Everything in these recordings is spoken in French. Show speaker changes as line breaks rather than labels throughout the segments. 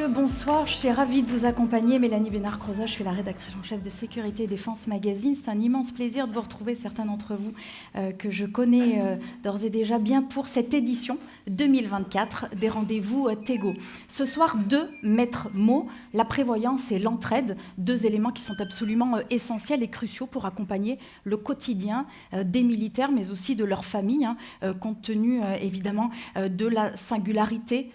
messieurs, bonsoir. Je suis ravie de vous accompagner. Mélanie Bénard-Croza, je suis la rédactrice en chef de Sécurité et Défense Magazine. C'est un immense plaisir de vous retrouver, certains d'entre vous que je connais d'ores et déjà bien pour cette édition 2024 des rendez-vous Tego. Ce soir, deux maîtres mots, la prévoyance et l'entraide, deux éléments qui sont absolument essentiels et cruciaux pour accompagner le quotidien des militaires, mais aussi de leurs familles, compte tenu évidemment de la singularité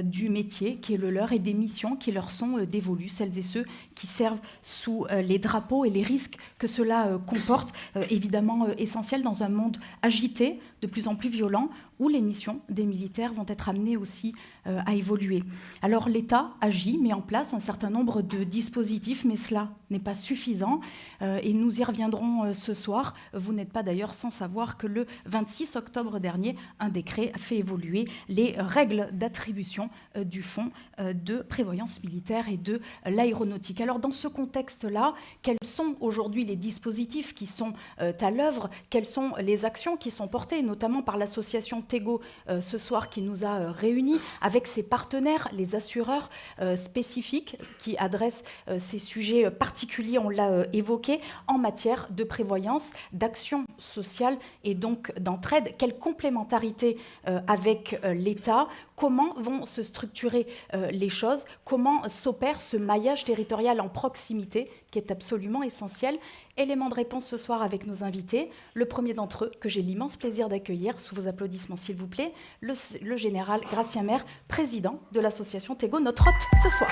du métier qui est le leur et des missions qui leur sont dévolues, celles et ceux qui servent sous les drapeaux et les risques que cela comporte, évidemment essentiels dans un monde agité, de plus en plus violent, où les missions des militaires vont être amenées aussi à évoluer. Alors l'État agit, met en place un certain nombre de dispositifs, mais cela n'est pas suffisant, et nous y reviendrons ce soir. Vous n'êtes pas d'ailleurs sans savoir que le 26 octobre dernier, un décret a fait évoluer les règles d'attribution du fonds de prévoyance militaire et de l'aéronautique. Alors dans ce contexte-là, quels sont aujourd'hui les dispositifs qui sont à l'œuvre? Quelles sont les actions qui sont portées, notamment par l'association Tego ce soir qui nous a réunis avec ses partenaires, les assureurs spécifiques qui adressent ces sujets particuliers, on l'a évoqué, en matière de prévoyance, d'action sociale et donc d'entraide. Quelle complémentarité avec l'État? Comment vont se structurer les choses? Comment s'opère ce maillage territorial en proximité qui est absolument essentiel? Élément de réponse ce soir avec nos invités. Le premier d'entre eux, que j'ai l'immense plaisir d'accueillir, sous vos applaudissements s'il vous plaît, le général Gratien Maire, président de l'association Tego, notre hôte ce soir.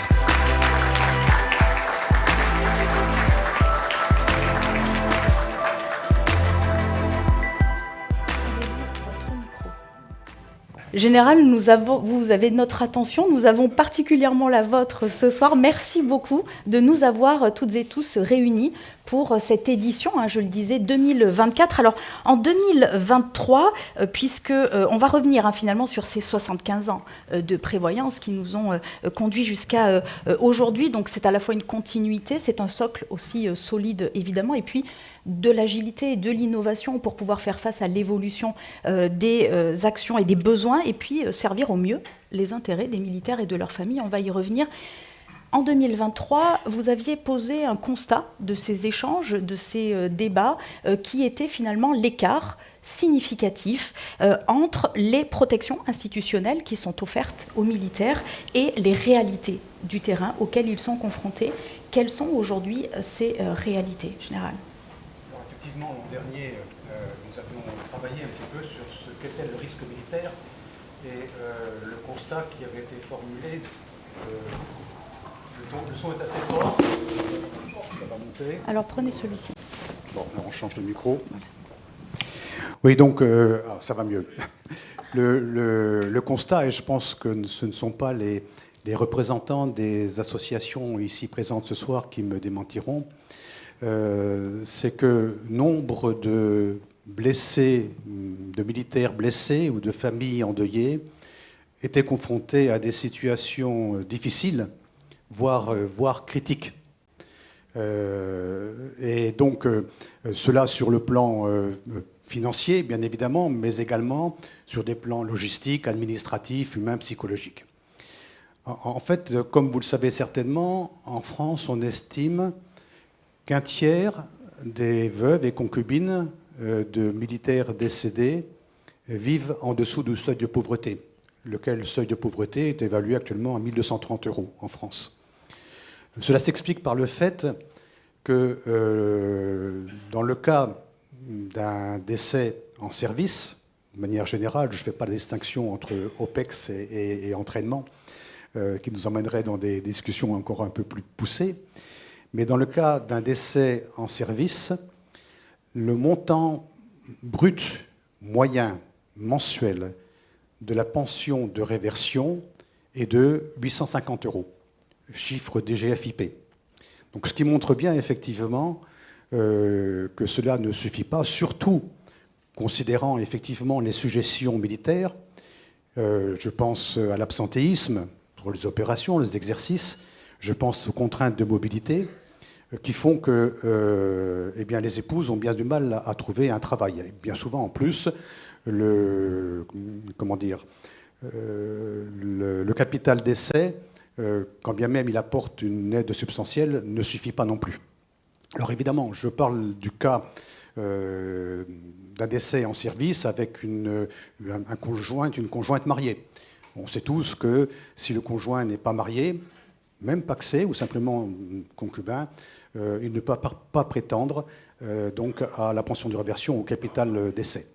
Général, vous avez notre attention, nous avons particulièrement la vôtre ce soir. Merci beaucoup de nous avoir toutes et tous réunis pour cette édition, je le disais, 2024. Alors, en 2023, puisque on va revenir finalement sur ces 75 ans de prévoyance qui nous ont conduits jusqu'à aujourd'hui. Donc, c'est à la fois une continuité, c'est un socle aussi solide, évidemment, et puis de l'agilité et de l'innovation pour pouvoir faire face à l'évolution des actions et des besoins, et puis servir au mieux les intérêts des militaires et de leurs familles. On va y revenir. En 2023, vous aviez posé un constat de ces échanges, de ces débats, qui était finalement l'écart significatif entre les protections institutionnelles qui sont offertes aux militaires et les réalités du terrain auxquelles ils sont confrontés. Quelles sont aujourd'hui ces réalités, Général ?
Effectivement, l'an dernier, nous avions travaillé un petit peu sur ce qu'était le risque militaire et le constat qui avait été formulé, le son est assez fort, ça va monter.
Alors prenez celui-ci.
Bon, là on change de micro. Oui, donc ça va mieux. Le constat, et je pense que ce ne sont pas les représentants des associations ici présentes ce soir qui me démentiront, c'est que nombre de blessés, de militaires blessés ou de familles endeuillées étaient confrontés à des situations difficiles, voire critiques. Et donc, cela sur le plan financier, bien évidemment, mais également sur des plans logistiques, administratifs, humains, psychologiques. En fait, comme vous le savez certainement, en France, on estime qu'un tiers des veuves et concubines de militaires décédés vivent en dessous du seuil de pauvreté, lequel seuil de pauvreté est évalué actuellement à 1 230 € en France. Cela s'explique par le fait que dans le cas d'un décès en service, de manière générale, je ne fais pas la distinction entre OPEX et entraînement, qui nous emmènerait dans des discussions encore un peu plus poussées, mais dans le cas d'un décès en service, le montant brut moyen mensuel de la pension de réversion est de 850 €, chiffre DGFiP. Donc, ce qui montre bien effectivement que cela ne suffit pas, surtout considérant effectivement les sujétions militaires. Je pense à l'absentéisme pour les opérations, les exercices. Je pense aux contraintes de mobilité qui font que eh bien, les épouses ont bien du mal à trouver un travail. Et bien souvent, en plus, le capital décès quand bien même il apporte une aide substantielle, ne suffit pas non plus. Alors évidemment, je parle du cas d'un décès en service avec un conjoint, une conjointe mariée. On sait tous que si le conjoint n'est pas marié, même pacsé ou simplement concubin, il ne peut pas prétendre donc à la pension de réversion au capital décès.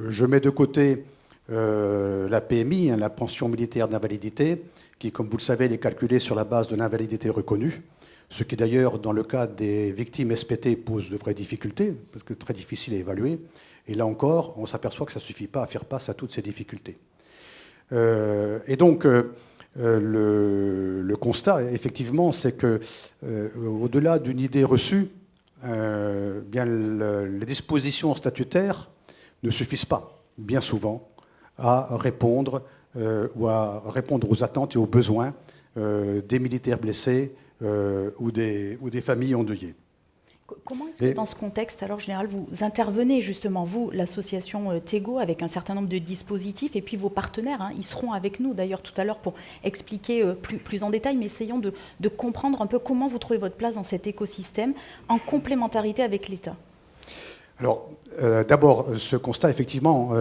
Je mets de côté la PMI, la pension militaire d'invalidité, qui, comme vous le savez, est calculée sur la base de l'invalidité reconnue, ce qui d'ailleurs, dans le cas des victimes SPT, pose de vraies difficultés, parce que très difficile à évaluer. Et là encore, on s'aperçoit que ça ne suffit pas à faire face à toutes ces difficultés. Et donc, le constat, effectivement, c'est que, au-delà d'une idée reçue, bien les dispositions statutaires ne suffisent pas, bien souvent, à répondre aux attentes et aux besoins des militaires blessés ou des familles endeuillées.
Comment est-ce que dans ce contexte, alors général, vous intervenez justement, vous, l'association Tego, avec un certain nombre de dispositifs, et puis vos partenaires, ils seront avec nous d'ailleurs tout à l'heure pour expliquer plus en détail, mais essayons de comprendre un peu comment vous trouvez votre place dans cet écosystème en complémentarité avec l'État.
Alors, d'abord, ce constat, effectivement,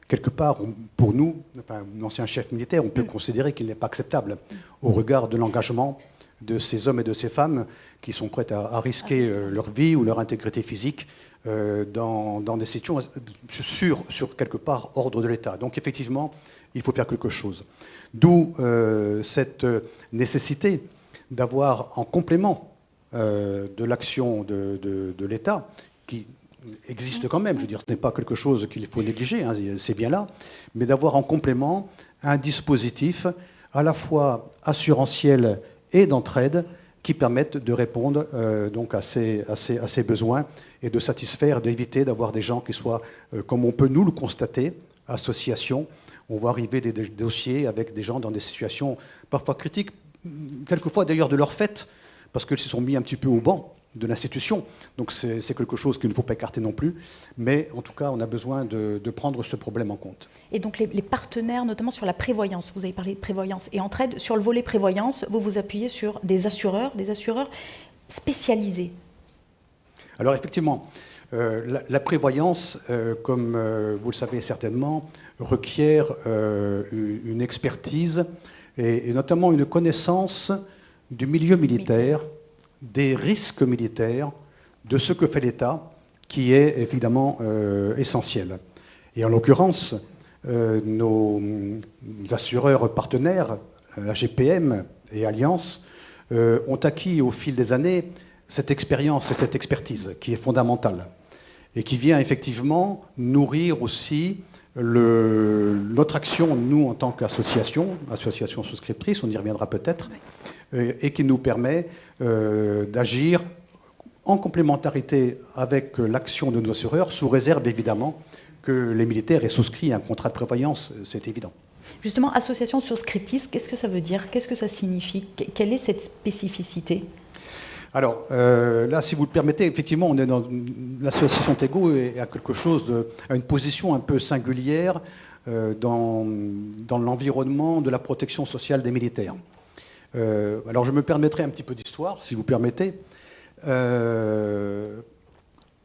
quelque part, pour nous, enfin, un ancien chef militaire, on peut considérer qu'il n'est pas acceptable au regard de l'engagement de ces hommes et de ces femmes qui sont prêts à risquer leur vie ou leur intégrité physique dans des situations sur quelque part ordre de l'État. Donc effectivement, il faut faire quelque chose. D'où cette nécessité d'avoir en complément de l'action de l'État, qui existe quand même, je veux dire, ce n'est pas quelque chose qu'il faut négliger, c'est bien là, mais d'avoir en complément un dispositif à la fois assurantiel et d'entraide qui permettent de répondre donc à ces besoins et de satisfaire, d'éviter d'avoir des gens qui soient, comme on peut nous le constater, associations. On voit arriver des dossiers avec des gens dans des situations parfois critiques, quelquefois d'ailleurs de leur fait, parce qu'ils se sont mis un petit peu au banc de l'institution. Donc c'est quelque chose qu'il ne faut pas écarter non plus. Mais en tout cas, on a besoin de prendre ce problème en compte.
Et donc les partenaires, notamment sur la prévoyance, vous avez parlé de prévoyance et entraide, sur le volet prévoyance, vous vous appuyez sur des assureurs spécialisés. Alors
effectivement, la prévoyance, comme vous le savez certainement, requiert une expertise et notamment une connaissance du milieu militaire, des risques militaires, de ce que fait l'État, qui est évidemment essentiel. Et en l'occurrence, nos assureurs partenaires, AGPM et Allianz, ont acquis au fil des années cette expérience et cette expertise qui est fondamentale et qui vient effectivement nourrir aussi notre action, nous, en tant qu'association, association souscriptrice, on y reviendra peut-être, et qui nous permet d'agir en complémentarité avec l'action de nos assureurs, sous réserve évidemment que les militaires aient souscrit un contrat de prévoyance, c'est évident.
Justement, association souscriptrice, qu'est-ce que ça veut dire? Qu'est-ce que ça signifie? Quelle est cette spécificité?
Alors là, si vous le permettez, effectivement, on est dans l'association Tego et à quelque chose à une position un peu singulière dans l'environnement de la protection sociale des militaires. Alors je me permettrai un petit peu d'histoire, si vous permettez.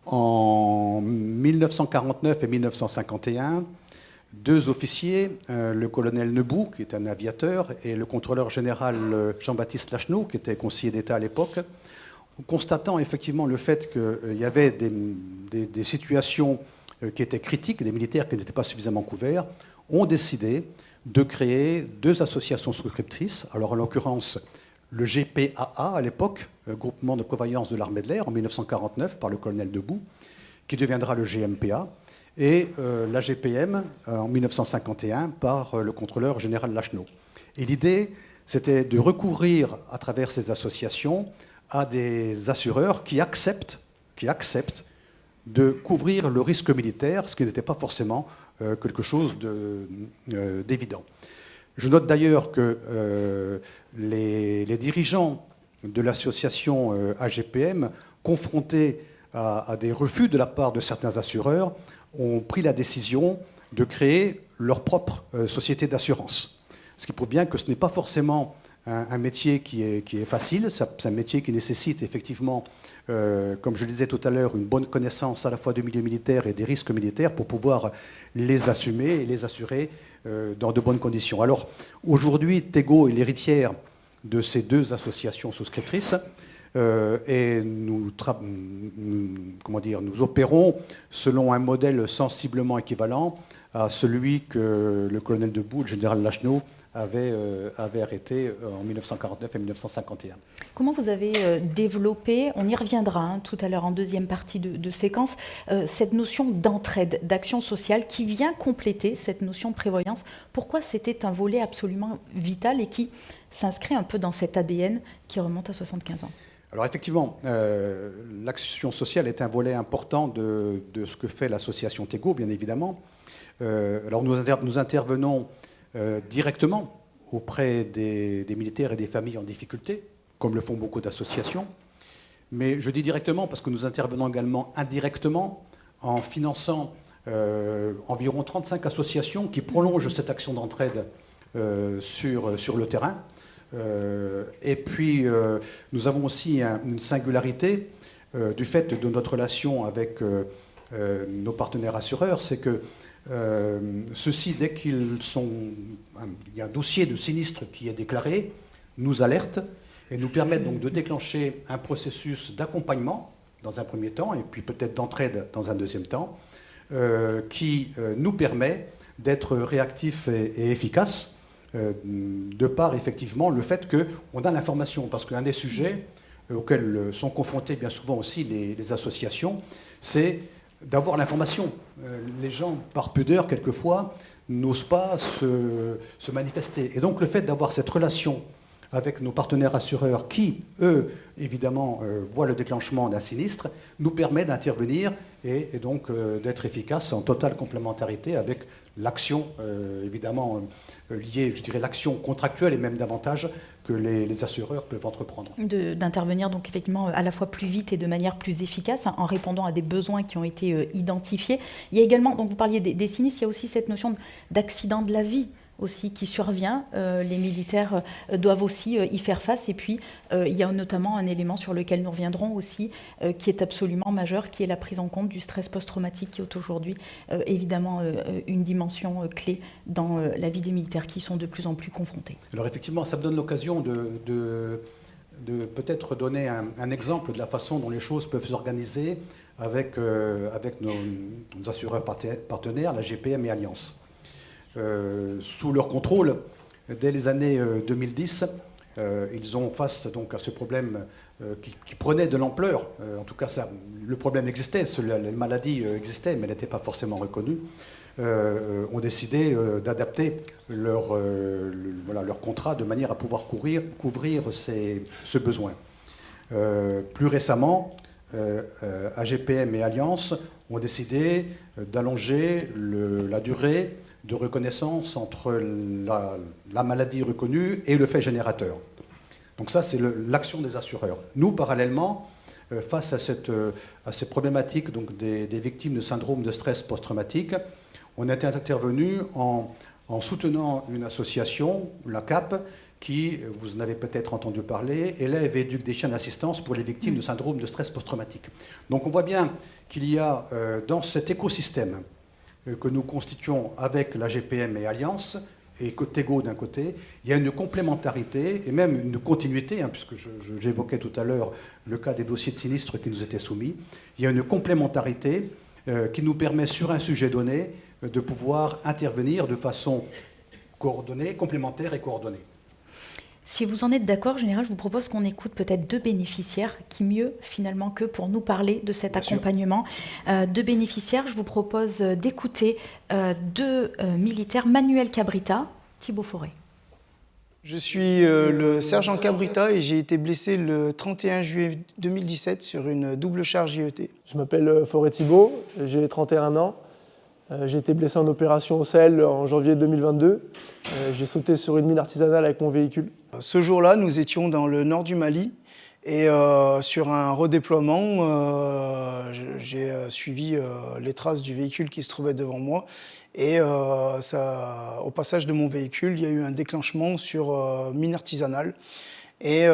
En 1949 et 1951, deux officiers, le colonel Nebout, qui est un aviateur, et le contrôleur général Jean-Baptiste Lachenot, qui était conseiller d'État à l'époque, constatant effectivement le fait qu'il y avait des situations qui étaient critiques, des militaires qui n'étaient pas suffisamment couverts, ont décidé de créer deux associations souscriptrices. Alors en l'occurrence, le GPAA à l'époque, Groupement de prévoyance de l'armée de l'air, en 1949 par le colonel Nebout, qui deviendra le GMPA, et la GPM en 1951 par le contrôleur général Lachenot. Et l'idée, c'était de recourir à travers ces associations à des assureurs qui acceptent de couvrir le risque militaire, ce qui n'était pas forcément quelque chose d'évident. Je note d'ailleurs que les dirigeants de l'association AGPM, confrontés à des refus de la part de certains assureurs, ont pris la décision de créer leur propre société d'assurance. ce qui prouve bien que ce n'est pas forcément un métier qui est facile, c'est un métier qui nécessite effectivement, comme je le disais tout à l'heure, une bonne connaissance à la fois du milieu militaire et des risques militaires pour pouvoir les assumer et les assurer dans de bonnes conditions. Alors aujourd'hui, Tego est l'héritière de ces deux associations souscriptrices et nous opérons selon un modèle sensiblement équivalent à celui que le colonel Debout, le général Lachenot, avait arrêté en 1949 et 1951.
Comment vous avez développé, on y reviendra tout à l'heure en deuxième partie de séquence, cette notion d'entraide, d'action sociale qui vient compléter cette notion de prévoyance? Pourquoi c'était un volet absolument vital et qui s'inscrit un peu dans cet ADN qui remonte à 75 ans?
Alors effectivement, l'action sociale est un volet important de ce que fait l'association Tego, bien évidemment. Alors nous intervenons directement auprès des militaires et des familles en difficulté, comme le font beaucoup d'associations. Mais je dis directement parce que nous intervenons également indirectement en finançant environ 35 associations qui prolongent cette action d'entraide sur le terrain. Et puis, nous avons aussi une singularité du fait de notre relation avec nos partenaires assureurs, c'est que ceux-ci, dès qu'il y a un dossier de sinistre qui est déclaré, nous alertent et nous permettent donc de déclencher un processus d'accompagnement dans un premier temps et puis peut-être d'entraide dans un deuxième temps qui nous permet d'être réactifs et efficaces de par effectivement le fait qu'on a l'information. Parce qu'un des sujets auxquels sont confrontés bien souvent aussi les associations, c'est d'avoir l'information. Les gens, par pudeur, quelquefois, n'osent pas se manifester. Et donc le fait d'avoir cette relation avec nos partenaires assureurs qui, eux, évidemment, voient le déclenchement d'un sinistre, nous permet d'intervenir et donc d'être efficace en totale complémentarité avec l'action, évidemment, liée, je dirais, l'action contractuelle et même davantage que les assureurs peuvent entreprendre.
D'intervenir donc effectivement à la fois plus vite et de manière plus efficace en répondant à des besoins qui ont été identifiés. Il y a également, donc vous parliez des sinistres, il y a aussi cette notion d'accident de la vie aussi qui survient. Les militaires doivent aussi y faire face. Et puis, il y a notamment un élément sur lequel nous reviendrons aussi, qui est absolument majeur, qui est la prise en compte du stress post-traumatique, qui est aujourd'hui évidemment une dimension clé dans la vie des militaires qui sont de plus en plus confrontés.
Alors effectivement, ça me donne l'occasion de peut-être donner un exemple de la façon dont les choses peuvent s'organiser avec nos assureurs partenaires, la GPM et Allianz. Sous leur contrôle, dès les années 2010, ils ont face donc à ce problème qui prenait de l'ampleur. En tout cas, le problème existait, la maladie existait, mais elle n'était pas forcément reconnue. Ont décidé d'adapter leur contrat de manière à pouvoir couvrir ce besoin. Plus récemment, AGPM et Allianz ont décidé d'allonger la durée de reconnaissance entre la maladie reconnue et le fait générateur. Donc ça, c'est l'action des assureurs. Nous, parallèlement, face à ces problématiques donc des victimes de syndrome de stress post-traumatique, on est intervenu en soutenant une association, la CAP, qui, vous en avez peut-être entendu parler, élève et éduque des chiens d'assistance pour les victimes de syndrome de stress post-traumatique. Donc on voit bien qu'il y a dans cet écosystème que nous constituons avec la GPM et Allianz, et Tego d'un côté, il y a une complémentarité et même une continuité, puisque j'évoquais tout à l'heure le cas des dossiers de sinistres qui nous étaient soumis. Il y a une complémentarité qui nous permet, sur un sujet donné, de pouvoir intervenir de façon coordonnée, complémentaire et coordonnée.
Si vous en êtes d'accord, Général, je vous propose qu'on écoute peut-être deux bénéficiaires, qui mieux finalement que pour nous parler de cet accompagnement. Deux bénéficiaires, je vous propose d'écouter deux militaires, Manuel Cabrita, Thibaut Forêt.
Je suis le sergent Cabrita et j'ai été blessé le 31 juillet 2017 sur une double charge IET.
Je m'appelle Forêt Thibaut, j'ai 31 ans. J'ai été blessé en opération au Sahel en janvier 2022. J'ai sauté sur une mine artisanale avec mon véhicule.
Ce jour-là, nous étions dans le nord du Mali et sur un redéploiement, j'ai suivi les traces du véhicule qui se trouvait devant moi Et au passage de mon véhicule, il y a eu un déclenchement sur mine artisanale. Et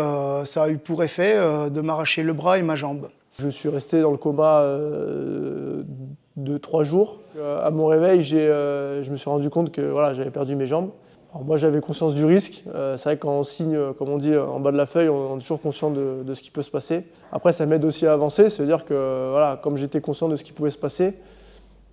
ça a eu pour effet de m'arracher le bras et ma jambe.
Je suis resté dans le coma 3 jours. À mon réveil, je me suis rendu compte que voilà, j'avais perdu mes jambes. Alors moi, j'avais conscience du risque. C'est vrai que quand on signe, comme on dit, en bas de la feuille, on est toujours conscient de ce qui peut se passer. Après, ça m'aide aussi à avancer. C'est-à-dire que voilà, comme j'étais conscient de ce qui pouvait se passer,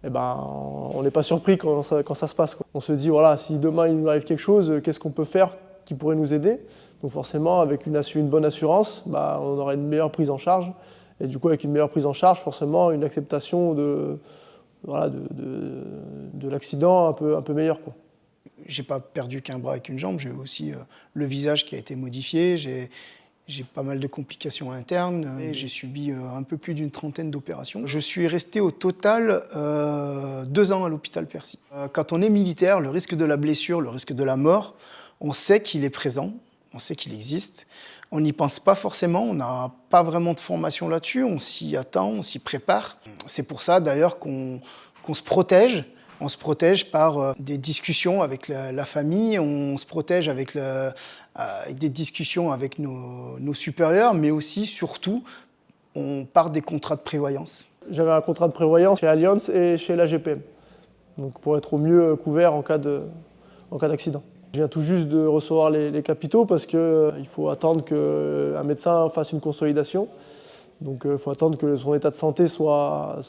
eh ben, on n'est pas surpris quand ça se passe, quoi. On se dit, voilà, si demain il nous arrive quelque chose, qu'est-ce qu'on peut faire qui pourrait nous aider? Donc forcément, avec une bonne assurance, bah, on aurait une meilleure prise en charge. Et du coup, avec une meilleure prise en charge, forcément, une acceptation de l'accident un peu meilleure, quoi.
J'ai pas perdu qu'un bras et qu'une jambe, j'ai aussi le visage qui a été modifié, j'ai pas mal de complications internes, j'ai subi un peu plus d'une trentaine d'opérations. Je suis resté au total 2 ans à l'hôpital Percy. Quand on est militaire, le risque de la blessure, le risque de la mort, on sait qu'il est présent, on sait qu'il existe. On n'y pense pas forcément, on n'a pas vraiment de formation là-dessus, on s'y attend, on s'y prépare. C'est pour ça d'ailleurs qu'on se protège. On se protège par des discussions avec la famille, on se protège avec des discussions avec nos supérieurs, mais aussi, surtout, on part des contrats de prévoyance.
J'avais un contrat de prévoyance chez Allianz et chez l'AGPM, donc pour être au mieux couvert en cas d'accident. Je viens tout juste de recevoir les capitaux parce qu'il faut attendre qu'un médecin fasse une consolidation. Donc il faut attendre que son état de santé soit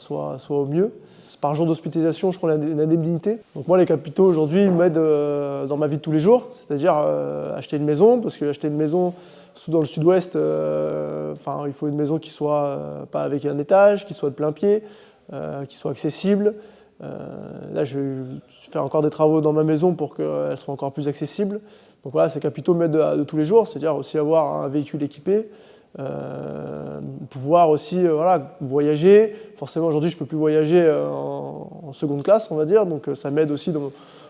au mieux. Par jour d'hospitalisation, je prends une indemnité. Donc moi, les capitaux, aujourd'hui, ils m'aident dans ma vie de tous les jours. C'est-à-dire acheter une maison, parce que acheter une maison dans le sud-ouest, il faut une maison qui soit pas avec un étage, qui soit de plein pied, qui soit accessible. Là, je vais faire encore des travaux dans ma maison pour qu'elle soit encore plus accessible. Donc voilà, ces capitaux m'aident de tous les jours, c'est-à-dire aussi avoir un véhicule équipé, pouvoir aussi voyager. Forcément, aujourd'hui, je ne peux plus voyager en seconde classe, on va dire, donc ça m'aide aussi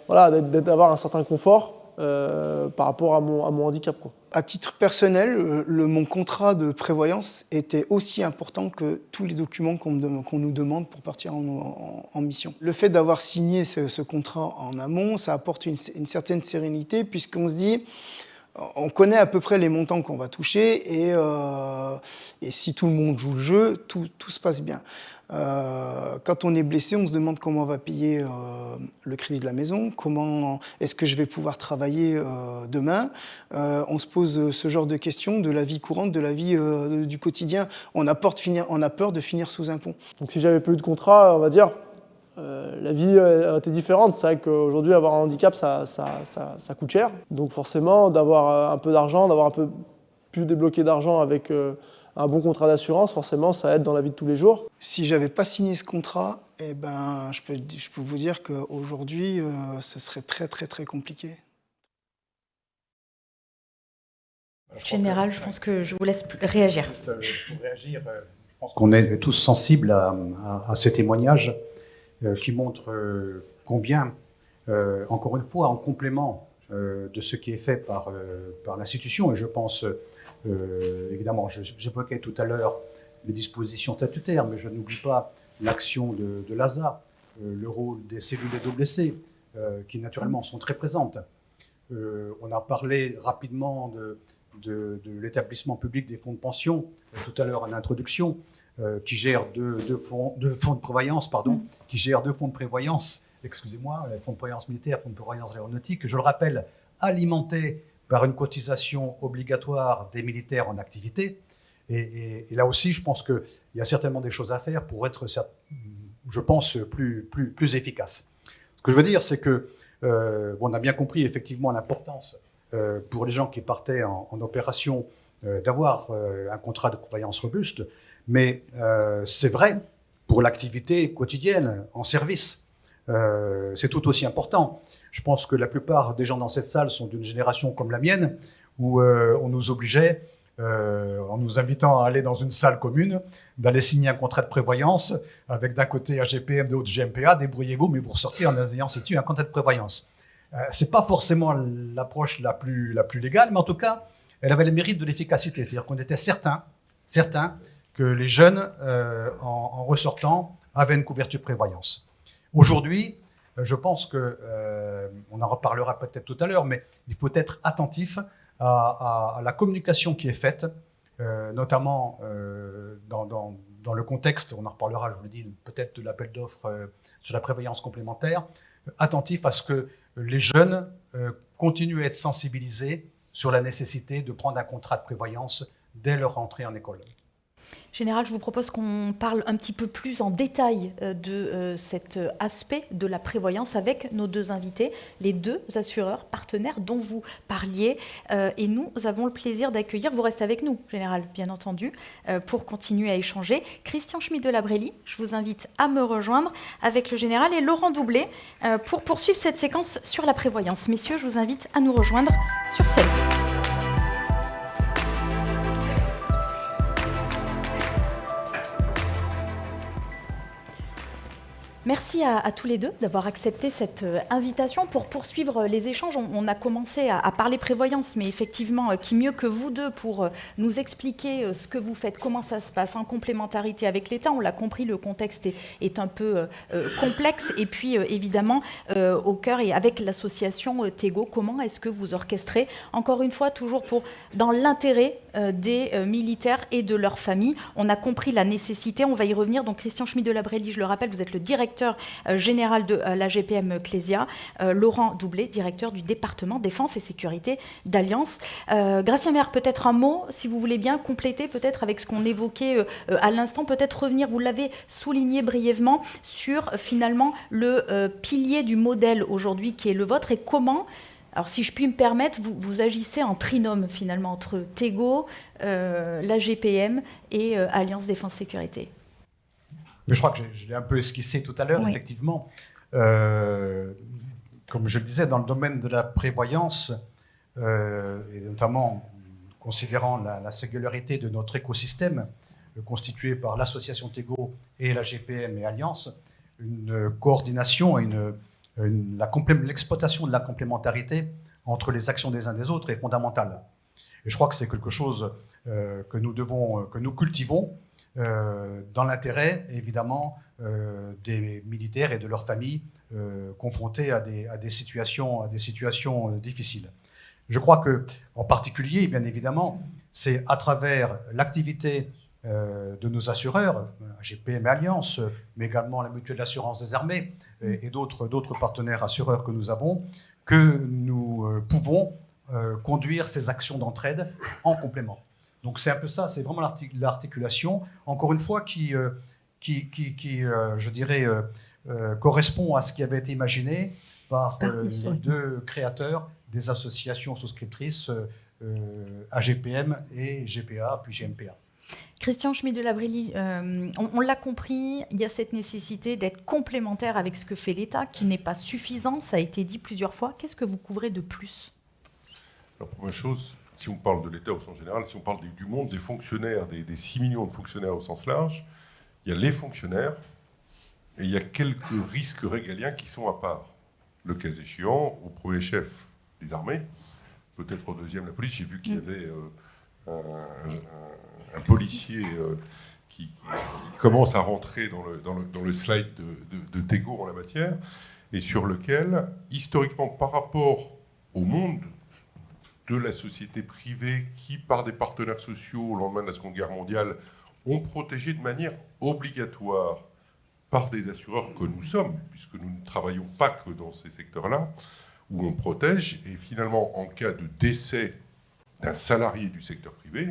d'avoir un certain confort par rapport à mon handicap, quoi.
À titre personnel, mon contrat de prévoyance était aussi important que tous les documents qu'on nous demande pour partir en mission. Le fait d'avoir signé ce contrat en amont, ça apporte une certaine sérénité, puisqu'on se dit, on connaît à peu près les montants qu'on va toucher, et si tout le monde joue le jeu, tout se passe bien. Quand on est blessé, on se demande comment on va payer le crédit de la maison, comment est-ce que je vais pouvoir travailler demain. On se pose ce genre de questions de la vie courante, de la vie du quotidien. On a peur de finir sous un pont.
Donc si j'avais pas eu de contrat, on va dire, la vie a été différente. C'est vrai qu'aujourd'hui, avoir un handicap, ça coûte cher. Donc forcément, d'avoir un peu d'argent, d'avoir un peu plus débloqué d'argent avec un bon contrat d'assurance, forcément, ça aide dans la vie de tous les jours.
Si j'avais pas signé ce contrat, eh ben, je peux vous dire qu'aujourd'hui, ce serait très, très, très compliqué.
Général, je pense que je vous laisse réagir.
Juste pour réagir, je pense qu'on est tous sensibles à ces témoignages qui montrent combien, encore une fois, en complément de ce qui est fait par l'institution, et je pense, évidemment, j'évoquais tout à l'heure les dispositions statutaires, mais je n'oublie pas l'action de l'ASA, le rôle des cellules d'aide aux blessés, qui naturellement sont très présentes. On a parlé rapidement de l'établissement public des fonds de pension, tout à l'heure en introduction, qui gère deux fonds de prévoyance, qui gère 2 fonds de prévoyance, excusez-moi, fonds de prévoyance militaire, fonds de prévoyance aéronautique, je le rappelle, alimentés par une cotisation obligatoire des militaires en activité. Et là aussi, je pense qu'il y a certainement des choses à faire pour être, je pense, plus efficace. Ce que je veux dire, c'est que on a bien compris effectivement l'importance pour les gens qui partaient en opération d'avoir un contrat de prévoyance robuste, mais c'est vrai pour l'activité quotidienne en service. C'est tout aussi important. Je pense que la plupart des gens dans cette salle sont d'une génération comme la mienne, où on nous obligeait, en nous invitant à aller dans une salle commune, d'aller signer un contrat de prévoyance avec d'un côté AGPM, de l'autre GMPA, débrouillez-vous, mais vous ressortez en ayant signé un contrat de prévoyance. Ce n'est pas forcément l'approche la plus légale, mais en tout cas, elle avait le mérite de l'efficacité. C'est-à-dire qu'on était certains que les jeunes, en ressortant, avaient une couverture prévoyance. Aujourd'hui, je pense que, on en reparlera peut-être tout à l'heure, mais il faut être attentif à la communication qui est faite, notamment dans le contexte, on en reparlera, je vous le dis, peut-être de l'appel d'offres sur la prévoyance complémentaire, attentif à ce que les jeunes continuent à être sensibilisés sur la nécessité de prendre un contrat de prévoyance dès leur entrée en école.
Général, je vous propose qu'on parle un petit peu plus en détail de cet aspect de la prévoyance avec nos deux invités, les deux assureurs partenaires dont vous parliez. Et nous avons le plaisir d'accueillir, vous restez avec nous, Général, bien entendu, pour continuer à échanger. Christian Schmid de la Brélie, je vous invite à me rejoindre avec le Général et Laurent Doublet pour poursuivre cette séquence sur la prévoyance. Messieurs, je vous invite à nous rejoindre sur scène. Merci à tous les deux d'avoir accepté cette invitation pour poursuivre les échanges. On a commencé à parler prévoyance, mais effectivement, qui mieux que vous deux pour nous expliquer ce que vous faites, comment ça se passe en complémentarité avec l'État. On l'a compris, le contexte est un peu complexe. Et puis, évidemment, au cœur et avec l'association Tego, comment est-ce que vous orchestrez, encore une fois, toujours dans l'intérêt des militaires et de leurs familles. On a compris la nécessité, on va y revenir. Donc, Christian Schmid de la Brélie, je le rappelle, vous êtes le directeur général de la GPM Clésia, Laurent Doublet, directeur du département défense et sécurité d'Alliance. Gratien Maire, peut-être un mot, si vous voulez bien compléter peut-être avec ce qu'on évoquait à l'instant, peut-être revenir, vous l'avez souligné brièvement, sur finalement le pilier du modèle aujourd'hui qui est le vôtre et comment, alors si je puis me permettre, vous agissez en trinôme finalement entre Tego, la GPM et Alliance Défense Sécurité.
Mais je crois que je l'ai un peu esquissé tout à l'heure, oui. Effectivement. Comme je le disais, dans le domaine de la prévoyance, et notamment considérant la singularité de notre écosystème, constitué par l'association Tego et la GPM et Alliance, une coordination et l'exploitation de la complémentarité entre les actions des uns des autres est fondamentale. Et je crois que c'est quelque chose que nous cultivons, dans l'intérêt, évidemment, des militaires et de leurs familles confrontés à des situations difficiles. Je crois que, en particulier, bien évidemment, c'est à travers l'activité de nos assureurs, GPM et Alliance, mais également la Mutuelle d'assurance des armées et d'autres partenaires assureurs que nous avons, que nous pouvons conduire ces actions d'entraide en complément. Donc c'est un peu ça, c'est vraiment l'articulation, encore une fois, qui je dirais, correspond à ce qui avait été imaginé par les deux créateurs des associations souscriptrices AGPM et GPA, puis GMPA.
Christian Schmid de la Brélie, on l'a compris, il y a cette nécessité d'être complémentaire avec ce que fait l'État, qui n'est pas suffisant, ça a été dit plusieurs fois. Qu'est-ce que vous couvrez de plus ?
Alors, première chose, si on parle de l'État au sens général, si on parle du monde des fonctionnaires, des 6 millions de fonctionnaires au sens large, il y a les fonctionnaires et il y a quelques risques régaliens qui sont à part. Le cas échéant, au premier chef, les armées, peut-être au deuxième, la police. J'ai vu qu'il y avait un policier qui commence à rentrer dans le slide de Tego en la matière, et sur lequel, historiquement, par rapport au monde de la société privée qui, par des partenaires sociaux au lendemain de la Seconde Guerre mondiale, ont protégé de manière obligatoire par des assureurs que nous sommes, puisque nous ne travaillons pas que dans ces secteurs-là, où on protège, et finalement, en cas de décès d'un salarié du secteur privé,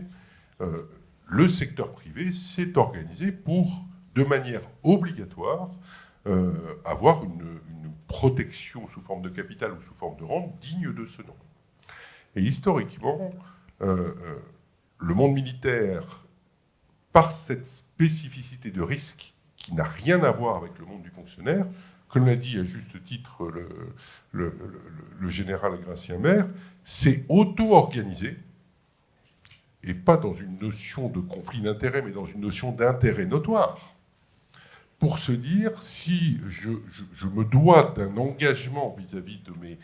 le secteur privé s'est organisé pour, de manière obligatoire, avoir une protection sous forme de capital ou sous forme de rente digne de ce nom. Et historiquement, le monde militaire, par cette spécificité de risque qui n'a rien à voir avec le monde du fonctionnaire, comme l'a dit à juste titre le général Gratien Maire, s'est auto-organisé, et pas dans une notion de conflit d'intérêts, mais dans une notion d'intérêt notoire, pour se dire, si je me dois d'un engagement vis-à-vis de mes,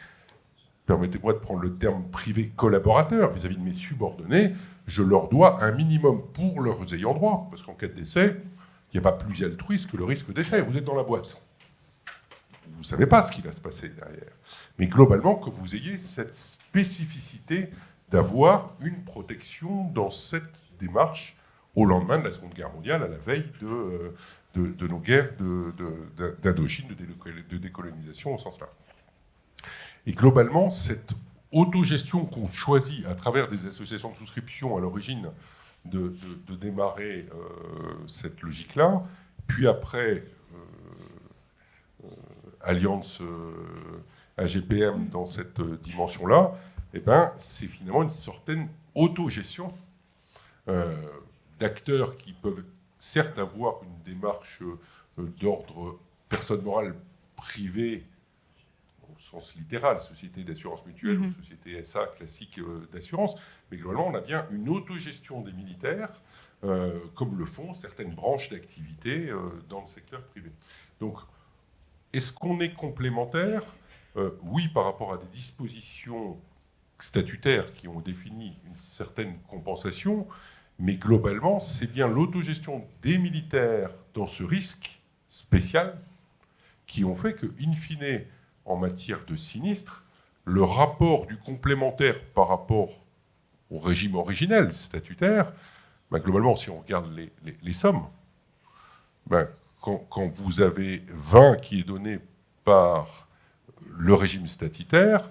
permettez-moi de prendre le terme privé, collaborateurs, vis-à-vis de mes subordonnés, je leur dois un minimum pour leurs ayants droit, parce qu'en cas de décès, il n'y a pas plus altruiste que le risque d'essai. Vous êtes dans la boîte. vous ne savez pas ce qui va se passer derrière. Mais globalement, que vous ayez cette spécificité d'avoir une protection dans cette démarche au lendemain de la Seconde Guerre mondiale, à la veille de nos guerres d'Indochine, de décolonisation au sens large. Et globalement, cette autogestion qu'on choisit à travers des associations de souscription à l'origine de démarrer cette logique-là, puis après Alliance AGPM dans cette dimension-là, eh ben, c'est finalement une certaine autogestion d'acteurs qui peuvent certes avoir une démarche d'ordre personne morale privée, au sens littéral, société d'assurance mutuelle ou société SA classique d'assurance, mais globalement, on a bien une autogestion des militaires, comme le font certaines branches d'activité dans le secteur privé. Donc, est-ce qu'on est complémentaire ? Oui, par rapport à des dispositions statutaires qui ont défini une certaine compensation, mais globalement, c'est bien l'autogestion des militaires dans ce risque spécial qui ont fait que, in fine, en matière de sinistre, le rapport du complémentaire par rapport au régime originel statutaire, ben, globalement, si on regarde les sommes, ben, quand vous avez 20 qui est donné par le régime statutaire,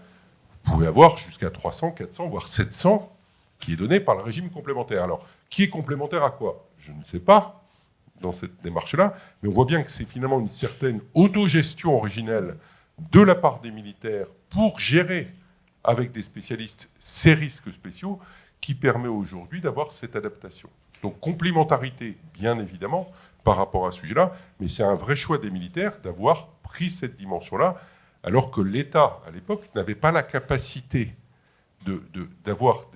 vous pouvez avoir jusqu'à 300, 400, voire 700 qui est donné par le régime complémentaire. Alors, qui est complémentaire à quoi ? Je ne sais pas dans cette démarche-là, mais on voit bien que c'est finalement une certaine autogestion originelle de la part des militaires pour gérer avec des spécialistes ces risques spéciaux qui permet aujourd'hui d'avoir cette adaptation. Donc complémentarité, bien évidemment, par rapport à ce sujet-là, mais c'est un vrai choix des militaires d'avoir pris cette dimension-là, alors que l'État, à l'époque, n'avait pas la capacité d'avoir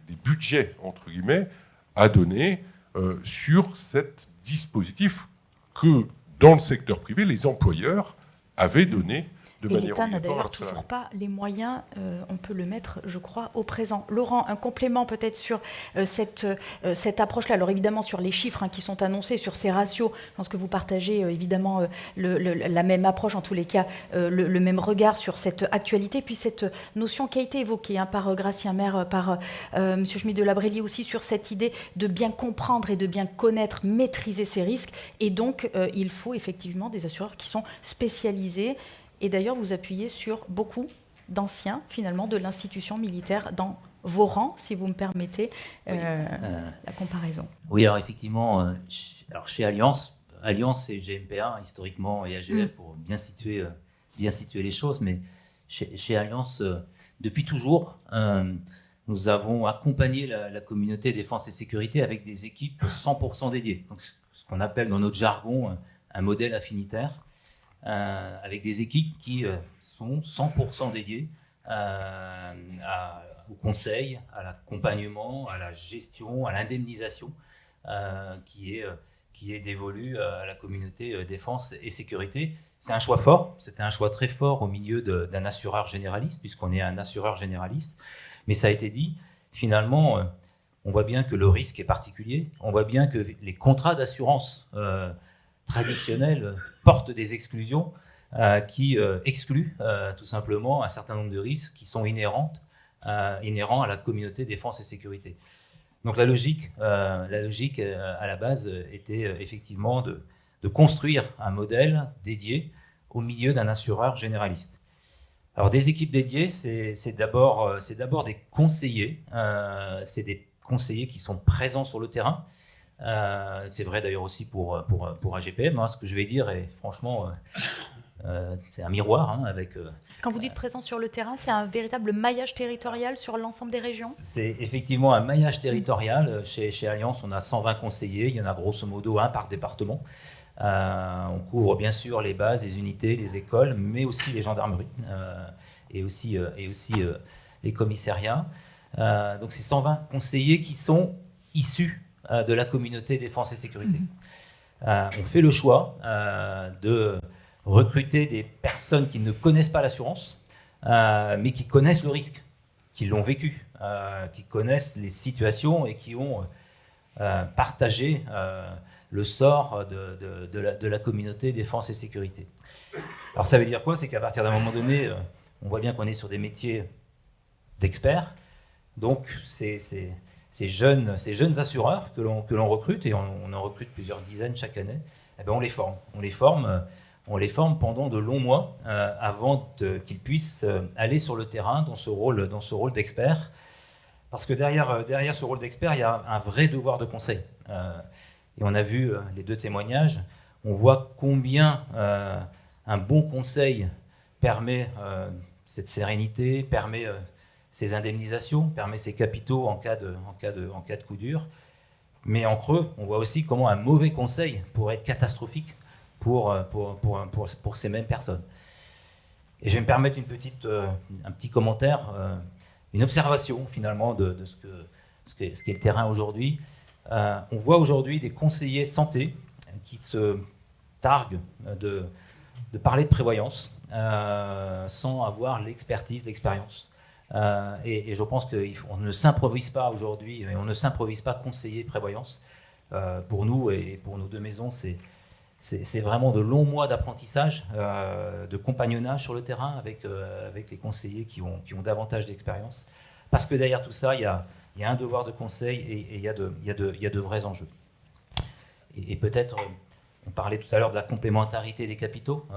des budgets, entre guillemets, à donner sur cet dispositif que, dans le secteur privé, les employeurs avaient donné de manière
l'État n'a
obligatoire à
d'ailleurs
leurs salariés.
toujours pas les moyens, on peut le mettre, je crois, au présent. Laurent, un complément peut-être sur cette approche-là. Alors évidemment, sur les chiffres qui sont annoncés, sur ces ratios, je pense que vous partagez évidemment la même approche, en tous les cas, le même regard sur cette actualité, puis cette notion qui a été évoquée par Gratien Maire, par M. Schmidt de Labrelli aussi, sur cette idée de bien comprendre et de bien connaître, maîtriser ces risques. Et donc, il faut effectivement des assureurs qui sont spécialisés. Et d'ailleurs, vous appuyez sur beaucoup d'anciens, finalement, de l'institution militaire dans vos rangs, si vous me permettez la comparaison.
Oui, alors effectivement, chez Alliance et GMPA, historiquement, et AGF, pour bien situer les choses, mais chez Alliance, depuis toujours, nous avons accompagné la communauté défense et sécurité avec des équipes 100% dédiées. Donc, ce qu'on appelle dans notre jargon un modèle affinitaire. Avec des équipes qui sont 100% dédiées au conseil, à l'accompagnement, à la gestion, à l'indemnisation qui est dévolue à la communauté défense et sécurité. C'est un choix fort, c'était un choix très fort au milieu d'un assureur généraliste, puisqu'on est un assureur généraliste. Mais ça a été dit, finalement, on voit bien que le risque est particulier, on voit bien que les contrats d'assurance traditionnels portent des exclusions qui excluent tout simplement un certain nombre de risques qui sont inhérents à la communauté défense et sécurité. Donc la logique à la base était effectivement de construire un modèle dédié au milieu d'un assureur généraliste. Alors des équipes dédiées, c'est d'abord des conseillers, c'est des conseillers qui sont présents sur le terrain. C'est vrai d'ailleurs aussi pour AGPM. Ce que je vais dire est franchement, c'est un miroir avec.
Quand vous dites présent sur le terrain, c'est un véritable maillage territorial sur l'ensemble des régions ?
C'est effectivement un maillage territorial. Chez Alliance, on a 120 conseillers. Il y en a grosso modo un par département. On couvre bien sûr les bases, les unités, les écoles, mais aussi les gendarmeries et aussi les commissariats. Donc c'est 120 conseillers qui sont issus de la communauté défense et sécurité. On fait le choix de recruter des personnes qui ne connaissent pas l'assurance, mais qui connaissent le risque, qui l'ont vécu, qui connaissent les situations et qui ont partagé le sort de la communauté défense et sécurité. Alors ça veut dire quoi? C'est qu'à partir d'un moment donné, on voit bien qu'on est sur des métiers d'experts. Donc ces jeunes assureurs que l'on recrute, et on en recrute plusieurs dizaines chaque année, eh bien on les forme. On les forme pendant de longs mois avant qu'ils puissent aller sur le terrain dans ce rôle d'expert. Parce que derrière ce rôle d'expert, il y a un vrai devoir de conseil. Et on a vu les 2 témoignages. On voit combien un bon conseil permet cette sérénité, permet ces indemnisations, permet ces capitaux en cas de coup dur. Mais en creux, on voit aussi comment un mauvais conseil pourrait être catastrophique pour ces mêmes personnes. Et je vais me permettre un petit commentaire, une observation finalement de ce qu'est le terrain aujourd'hui. On voit aujourd'hui des conseillers santé qui se targuent de parler de prévoyance sans avoir l'expertise, l'expérience. Et je pense qu'on ne s'improvise pas aujourd'hui, et on ne s'improvise pas conseiller prévoyance. Pour nous et pour nos 2 maisons, c'est vraiment de longs mois d'apprentissage, de compagnonnage sur le terrain avec les conseillers qui ont davantage d'expérience. Parce que derrière tout ça, il y a un devoir de conseil et il y a de vrais enjeux. Et peut-être, on parlait tout à l'heure de la complémentarité des capitaux,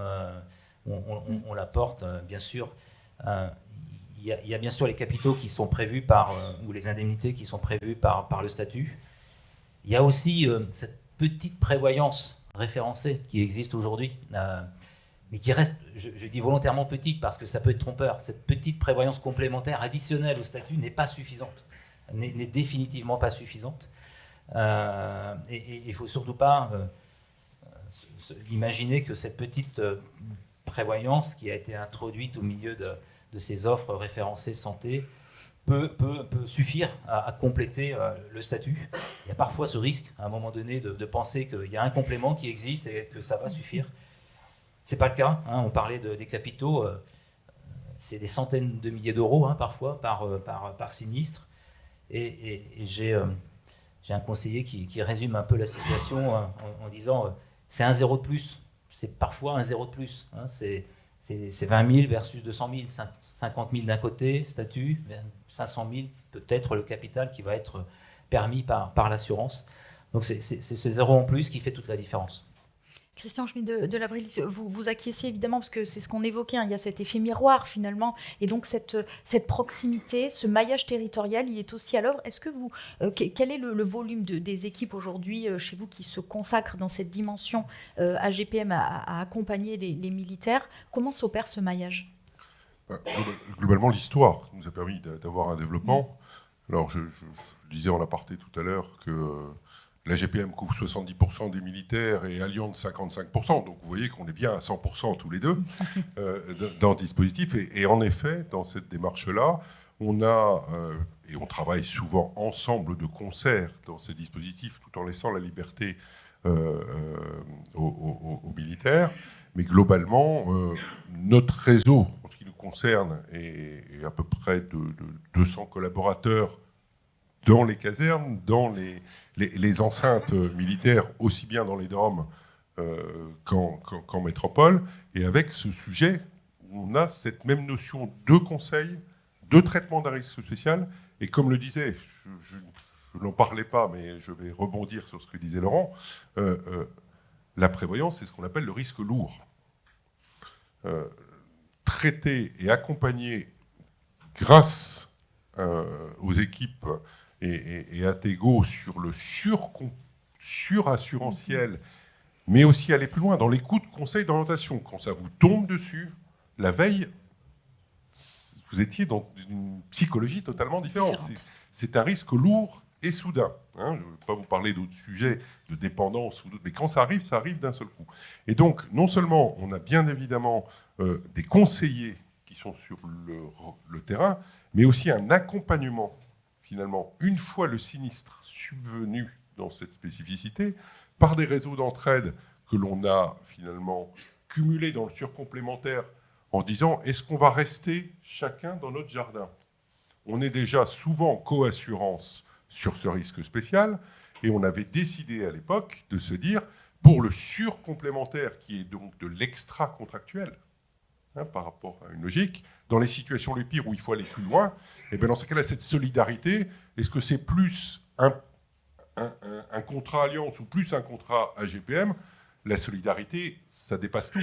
on l'apporte bien sûr. Il y a bien sûr les capitaux qui sont prévus ou les indemnités qui sont prévues par le statut. Il y a aussi cette petite prévoyance référencée qui existe aujourd'hui, mais qui reste, je dis volontairement petite parce que ça peut être trompeur. Cette petite prévoyance complémentaire additionnelle au statut n'est pas suffisante, n'est définitivement pas suffisante. Et il ne faut surtout pas imaginer que cette petite prévoyance qui a été introduite au milieu de ces offres référencées santé peut suffire à compléter le statut. Il y a parfois ce risque, à un moment donné, de penser qu'il y a un complément qui existe et que ça va suffire. Ce n'est pas le cas. On parlait des capitaux, c'est des centaines de milliers d'euros parfois par sinistre. Et j'ai un conseiller qui résume un peu la situation en disant c'est un zéro de plus. C'est parfois un zéro de plus. C'est 20 000 versus 200 000, 50 000 d'un côté, statut, 500 000 peut-être le capital qui va être permis par l'assurance. Donc c'est ce zéro en plus qui fait toute la différence.
Christian Schmitt de la Brillis, vous acquiescez évidemment parce que c'est ce qu'on évoquait, il y a cet effet miroir finalement, et donc cette proximité, ce maillage territorial, il est aussi à l'œuvre. Est-ce que quel est le volume des équipes aujourd'hui chez vous qui se consacrent dans cette dimension AGPM à accompagner les militaires? Comment s'opère ce maillage?
Globalement, l'histoire nous a permis d'avoir un développement. Alors je disais en aparté tout à l'heure que la GPM couvre 70% des militaires et Allianz 55%. Donc vous voyez qu'on est bien à 100% tous les deux dans le dispositif. Et en effet, dans cette démarche-là, on a, et on travaille souvent ensemble de concert dans ces dispositifs tout en laissant la liberté aux militaires. Mais globalement, notre réseau, en ce qui nous concerne, est à peu près de 200 collaborateurs dans les casernes, dans les enceintes militaires, aussi bien dans les DOM qu'en métropole. Et avec ce sujet, on a cette même notion de conseil, de traitement d'un risque spécial. Et comme le disait, je n'en parlais pas, mais je vais rebondir sur ce que disait Laurent, la prévoyance, c'est ce qu'on appelle le risque lourd. Traiter et accompagner grâce aux équipes et à Tego sur le surassurantiel, mais aussi aller plus loin dans les coups de conseil d'orientation. Quand ça vous tombe dessus, la veille, vous étiez dans une psychologie totalement différente. C'est un risque lourd et soudain. Je ne veux pas vous parler d'autres sujets, de dépendance ou d'autres, mais quand ça arrive d'un seul coup. Et donc, non seulement on a bien évidemment des conseillers qui sont sur le terrain, mais aussi un accompagnement, finalement, une fois le sinistre subvenu dans cette spécificité, par des réseaux d'entraide que l'on a finalement cumulés dans le surcomplémentaire en disant « est-ce qu'on va rester chacun dans notre jardin ?» On est déjà souvent en co-assurance sur ce risque spécial et on avait décidé à l'époque de se dire pour le surcomplémentaire qui est donc de l'extra-contractuel, par rapport à une logique. Dans les situations les pires où il faut aller plus loin, et bien dans ce cas-là, cette solidarité, est-ce que c'est plus un contrat Allianz ou plus un contrat AGPM? La solidarité, ça dépasse tout.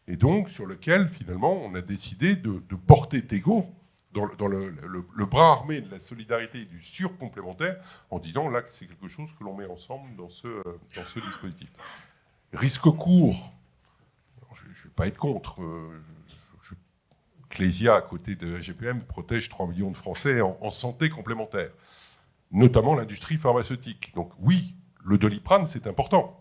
Et donc, sur lequel, finalement, on a décidé de porter Tego dans le bras armé de la solidarité et du surcomplémentaire, en disant là que c'est quelque chose que l'on met ensemble dans ce dispositif. Risque court, je ne vais pas être contre. Clésia, à côté de AGPM, protège 3 millions de Français en santé complémentaire, notamment l'industrie pharmaceutique. Donc oui, le Doliprane, c'est important.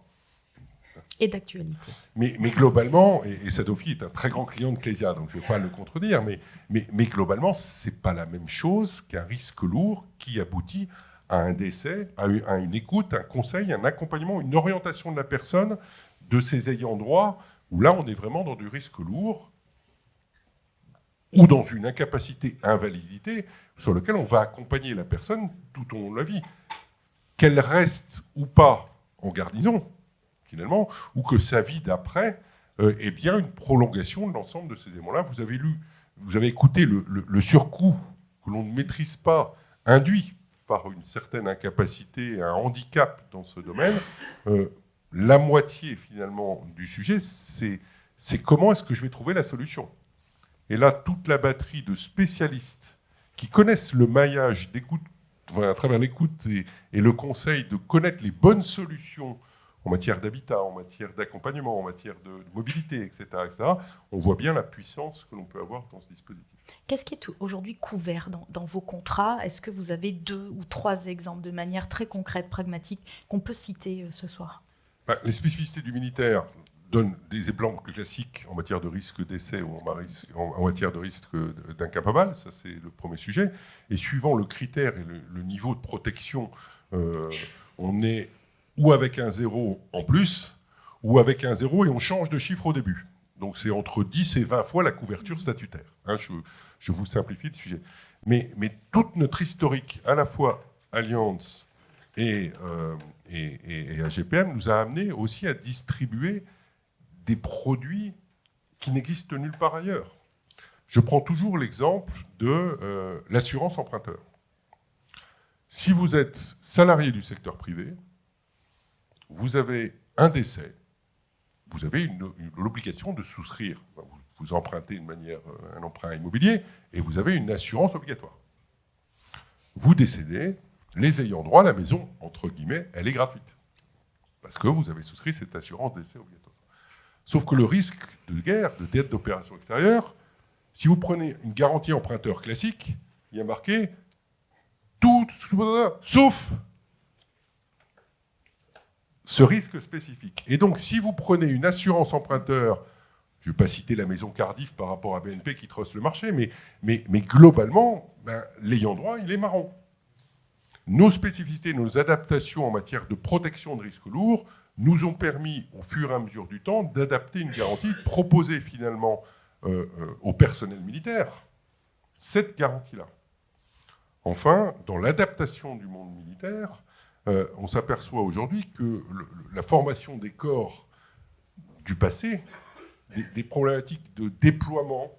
Et d'actualité.
Mais globalement, et Sanofi est un très grand client de Clésia, donc je ne vais pas le contredire, mais globalement, ce n'est pas la même chose qu'un risque lourd qui aboutit à un décès, à une écoute, un conseil, un accompagnement, une orientation de la personne, de ses ayants droit, où là, on est vraiment dans du risque lourd, ou dans une incapacité, invalidité, sur lequel on va accompagner la personne tout au long de la vie. Qu'elle reste ou pas en garnison, finalement, ou que sa vie d'après est bien une prolongation de l'ensemble de ces éléments-là. Vous avez écouté le surcoût que l'on ne maîtrise pas, induit par une certaine incapacité, un handicap dans ce domaine. La moitié, finalement, du sujet, c'est comment est-ce que je vais trouver la solution. Et là, toute la batterie de spécialistes qui connaissent le maillage d'écoute, à travers l'écoute et le conseil, de connaître les bonnes solutions en matière d'habitat, en matière d'accompagnement, en matière de mobilité, etc., on voit bien la puissance que l'on peut avoir dans ce dispositif.
Qu'est-ce qui est aujourd'hui couvert dans vos contrats? Est-ce que vous avez 2 ou 3 exemples de manière très concrète, pragmatique, qu'on peut citer ce soir?
Les spécificités du militaire donnent des exemples classiques en matière de risque d'essai ou en matière de risque d'incapable. Ça, c'est le premier sujet. Et suivant le critère et le niveau de protection, on est ou avec un 0 en plus, ou avec un 0 et on change de chiffre au début. Donc c'est entre 10 et 20 fois la couverture statutaire. Je vous simplifie le sujet. Mais toute notre historique, à la fois Allianz et AGPM, nous a amené aussi à distribuer des produits qui n'existent nulle part ailleurs. Je prends toujours l'exemple de l'assurance emprunteur. Si vous êtes salarié du secteur privé, vous avez un décès, vous avez l'obligation de souscrire. Vous empruntez un emprunt immobilier et vous avez une assurance obligatoire. Vous décédez, les ayants droit, la maison, entre guillemets, elle est gratuite. Parce que vous avez souscrit cette assurance décès obligatoire. Sauf que le risque de guerre, de dette d'opération extérieure, si vous prenez une garantie emprunteur classique, il y a marqué tout, sauf ce risque spécifique. Et donc, si vous prenez une assurance emprunteur, je ne vais pas citer la maison Cardiff par rapport à BNP qui truste le marché, mais globalement, l'ayant droit, il est marron. Nos spécificités, nos adaptations en matière de protection de risques lourds nous ont permis, au fur et à mesure du temps, d'adapter une garantie, de proposer finalement au personnel militaire cette garantie-là. Enfin, dans l'adaptation du monde militaire, on s'aperçoit aujourd'hui que la formation des corps du passé, des problématiques de déploiement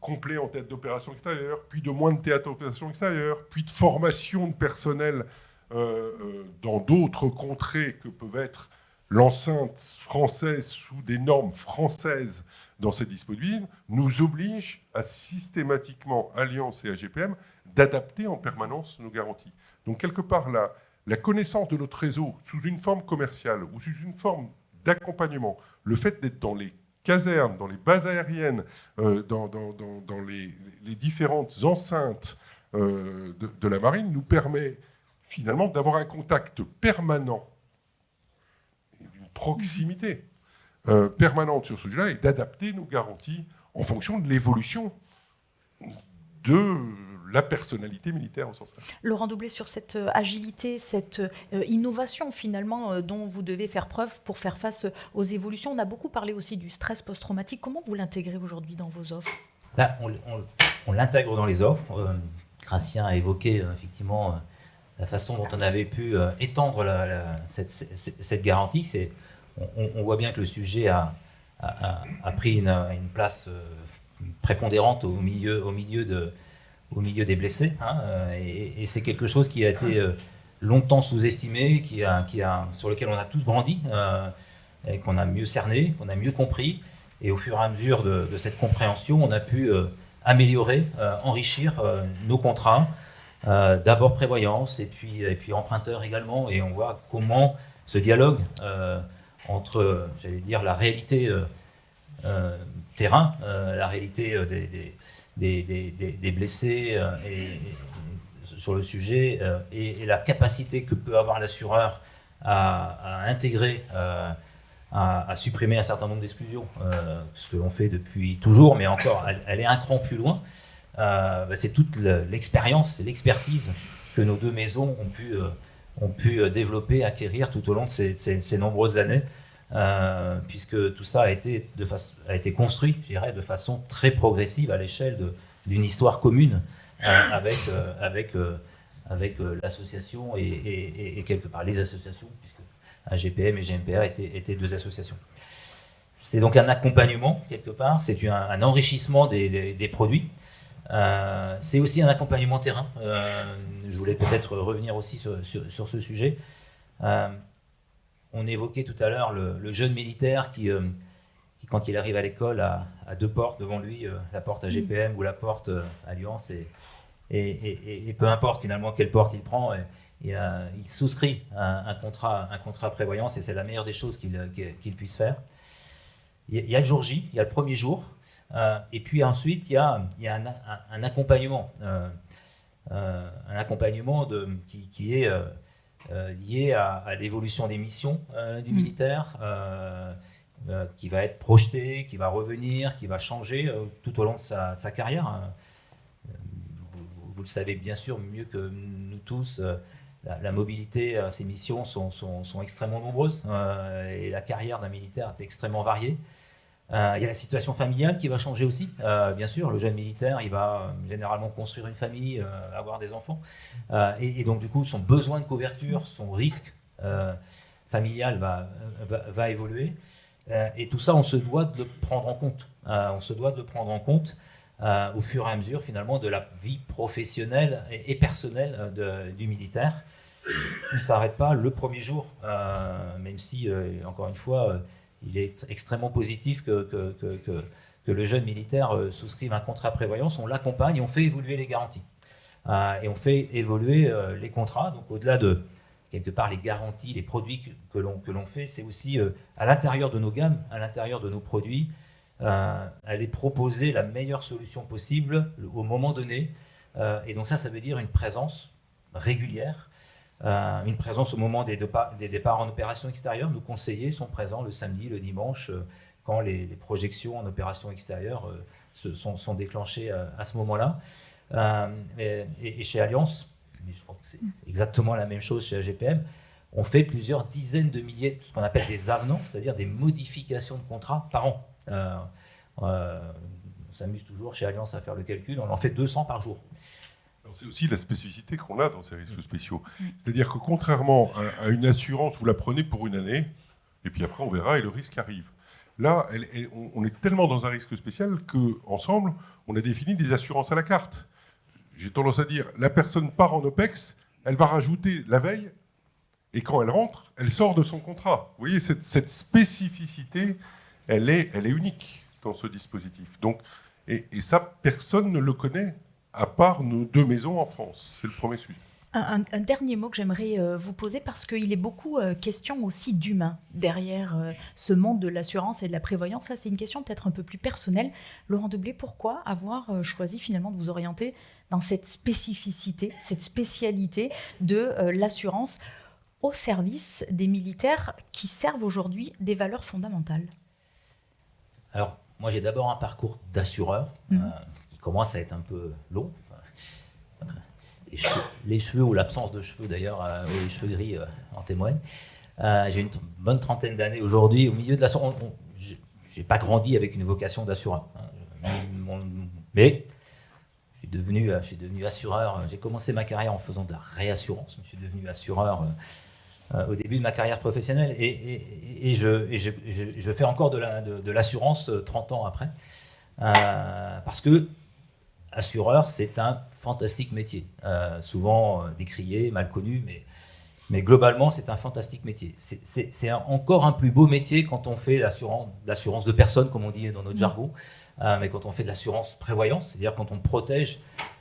complet en théâtre d'opération extérieure, puis de moins de théâtre d'opération extérieure, puis de formation de personnel dans d'autres contrées que peuvent être l'enceinte française sous des normes françaises dans ces dispositifs, nous oblige à systématiquement, Allianz et AGPM, d'adapter en permanence nos garanties. Donc quelque part, la connaissance de notre réseau sous une forme commerciale ou sous une forme d'accompagnement, le fait d'être dans les casernes, dans les bases aériennes, dans les différentes enceintes de la marine, nous permet finalement d'avoir un contact permanent, une proximité permanente sur ce sujet-là et d'adapter nos garanties en fonction de l'évolution de la personnalité militaire au sens large.
Laurent Doublet, sur cette agilité, cette innovation finalement dont vous devez faire preuve pour faire face aux évolutions, on a beaucoup parlé aussi du stress post-traumatique. Comment vous l'intégrez aujourd'hui dans vos offres?
Là, on l'intègre dans les offres. Gracien a évoqué effectivement la façon dont on avait pu étendre cette garantie. On voit bien que le sujet a a pris une place prépondérante au milieu des blessés, hein, et c'est quelque chose qui a été longtemps sous-estimé, sur lequel on a tous grandi, et qu'on a mieux cerné, qu'on a mieux compris, et au fur et à mesure de cette compréhension, on a pu améliorer, enrichir nos contrats, d'abord prévoyance et puis emprunteur également, et on voit comment ce dialogue entre, j'allais dire, la réalité terrain, la réalité des blessés sur le sujet, et la capacité que peut avoir l'assureur à intégrer, à supprimer un certain nombre d'exclusions, ce que l'on fait depuis toujours, mais encore, elle est un cran plus loin. C'est toute l'expérience et l'expertise que nos deux maisons ont pu développer, acquérir tout au long de ces nombreuses années, puisque tout ça a été construit, je dirais, de façon très progressive à l'échelle d'une histoire commune avec l'association et quelque part les associations, puisque AGPM et GMPA étaient deux associations. C'est donc un accompagnement, quelque part, c'est un enrichissement des produits. C'est aussi un accompagnement terrain. Je voulais peut-être revenir aussi sur ce sujet. On évoquait tout à l'heure le jeune militaire qui, quand il arrive à l'école, a deux portes devant lui, la porte AGPM ou la porte Alliance, et peu importe finalement quelle porte il prend, il souscrit un contrat prévoyance, et c'est la meilleure des choses qu'il puisse faire. Il y a le jour J, il y a le premier jour, et puis ensuite il y a un accompagnement, qui est lié à l'évolution des missions du militaire, qui va être projeté, qui va revenir, qui va changer tout au long de sa carrière. Vous le savez bien sûr mieux que nous tous, la mobilité, ces missions sont extrêmement nombreuses, et la carrière d'un militaire est extrêmement variée. Il y a la situation familiale qui va changer aussi, bien sûr. Le jeune militaire, il va généralement construire une famille, avoir des enfants, et donc du coup son besoin de couverture, son risque familial va évoluer, et tout ça on se doit de le prendre en compte. Au fur et à mesure finalement de la vie professionnelle et personnelle du militaire. On ne s'arrête pas le premier jour, même si, encore une fois, il est extrêmement positif que le jeune militaire souscrive un contrat prévoyance. On l'accompagne, on fait évoluer les garanties. Et on fait évoluer les contrats. Donc au-delà de, quelque part, les garanties, les produits que l'on fait, c'est aussi à l'intérieur de nos gammes, à l'intérieur de nos produits, aller proposer la meilleure solution possible au moment donné. Et donc ça veut dire une présence régulière, une présence au moment des départs en opération extérieure. Nos conseillers sont présents le samedi, le dimanche, quand les projections en opération extérieure sont déclenchées à ce moment-là. Et chez Alliance, mais je crois que c'est exactement la même chose chez AGPM, on fait plusieurs dizaines de milliers, ce qu'on appelle des avenants, c'est-à-dire des modifications de contrats par an. On s'amuse toujours chez Alliance à faire le calcul, on en fait 200 par jour.
C'est aussi la spécificité qu'on a dans ces risques spéciaux. C'est-à-dire que contrairement à une assurance, vous la prenez pour une année, et puis après on verra et le risque arrive. Là, on est tellement dans un risque spécial qu'ensemble, on a défini des assurances à la carte. J'ai tendance à dire, la personne part en OPEX, elle va rajouter la veille, et quand elle rentre, elle sort de son contrat. Vous voyez, cette spécificité, elle est unique dans ce dispositif. Donc, et ça, personne ne le connaît, à part nos deux maisons en France. C'est le premier sujet.
Un dernier mot que j'aimerais vous poser, parce qu'il est beaucoup question aussi d'humain derrière ce monde de l'assurance et de la prévoyance. Ça, c'est une question peut-être un peu plus personnelle. Laurent Doublé, pourquoi avoir choisi finalement de vous orienter dans cette spécificité, cette spécialité de l'assurance au service des militaires qui servent aujourd'hui des valeurs fondamentales?
Alors, moi, j'ai d'abord un parcours d'assureur qui commence à être un peu long. Les cheveux ou l'absence de cheveux d'ailleurs, les cheveux gris en témoignent. J'ai une bonne trentaine d'années aujourd'hui au milieu de l'assurance. J'ai pas grandi avec une vocation d'assureur, mais je suis devenu assureur. J'ai commencé ma carrière en faisant de la réassurance. Je suis devenu assureur au début de ma carrière professionnelle. Et je fais encore de l'assurance 30 ans après. Parce que assureur, c'est un fantastique métier. Souvent décrié, mal connu, mais globalement, c'est un fantastique métier. C'est encore un plus beau métier quand on fait l'assurance de personnes, comme on dit dans notre jargon, mais quand on fait de l'assurance prévoyance, c'est-à-dire quand on protège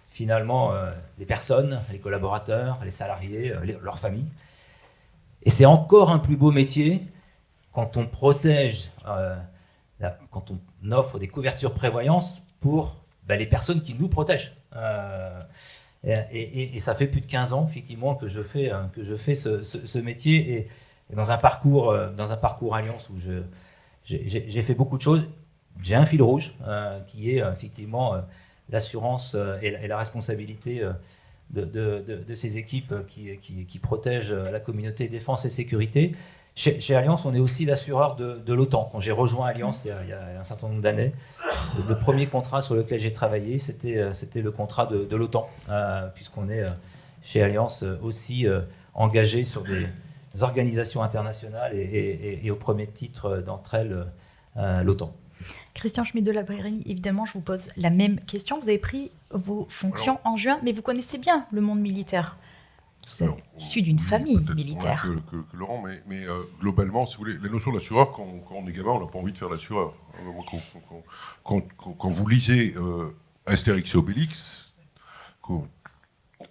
finalement les personnes, les collaborateurs, les salariés, leurs familles. Et c'est encore un plus beau métier quand on protège, quand on offre des couvertures prévoyance pour les personnes qui nous protègent. Et ça fait plus de 15 ans, effectivement, que je fais ce métier. Et dans un parcours Allianz où j'ai fait beaucoup de choses, j'ai un fil rouge qui est effectivement l'assurance et la responsabilité de ces équipes qui protègent la communauté défense et sécurité. Chez Allianz, on est aussi l'assureur de l'OTAN. Quand j'ai rejoint Allianz il y a un certain nombre d'années, le premier contrat sur lequel j'ai travaillé, c'était le contrat de l'OTAN, puisqu'on est chez Allianz aussi engagé sur des organisations internationales et au premier titre d'entre elles, l'OTAN.
Christian Schmitt de la Prairie, évidemment, je vous pose la même question. Vous avez pris vos fonctions en juin, mais vous connaissez bien le monde militaire. Vous êtes issu d'une famille militaire.
Que Laurent, mais globalement, si vous voulez, la notion d'assureur, quand on est gamin, on n'a pas envie de faire l'assureur. Quand vous lisez Astérix et Obélix,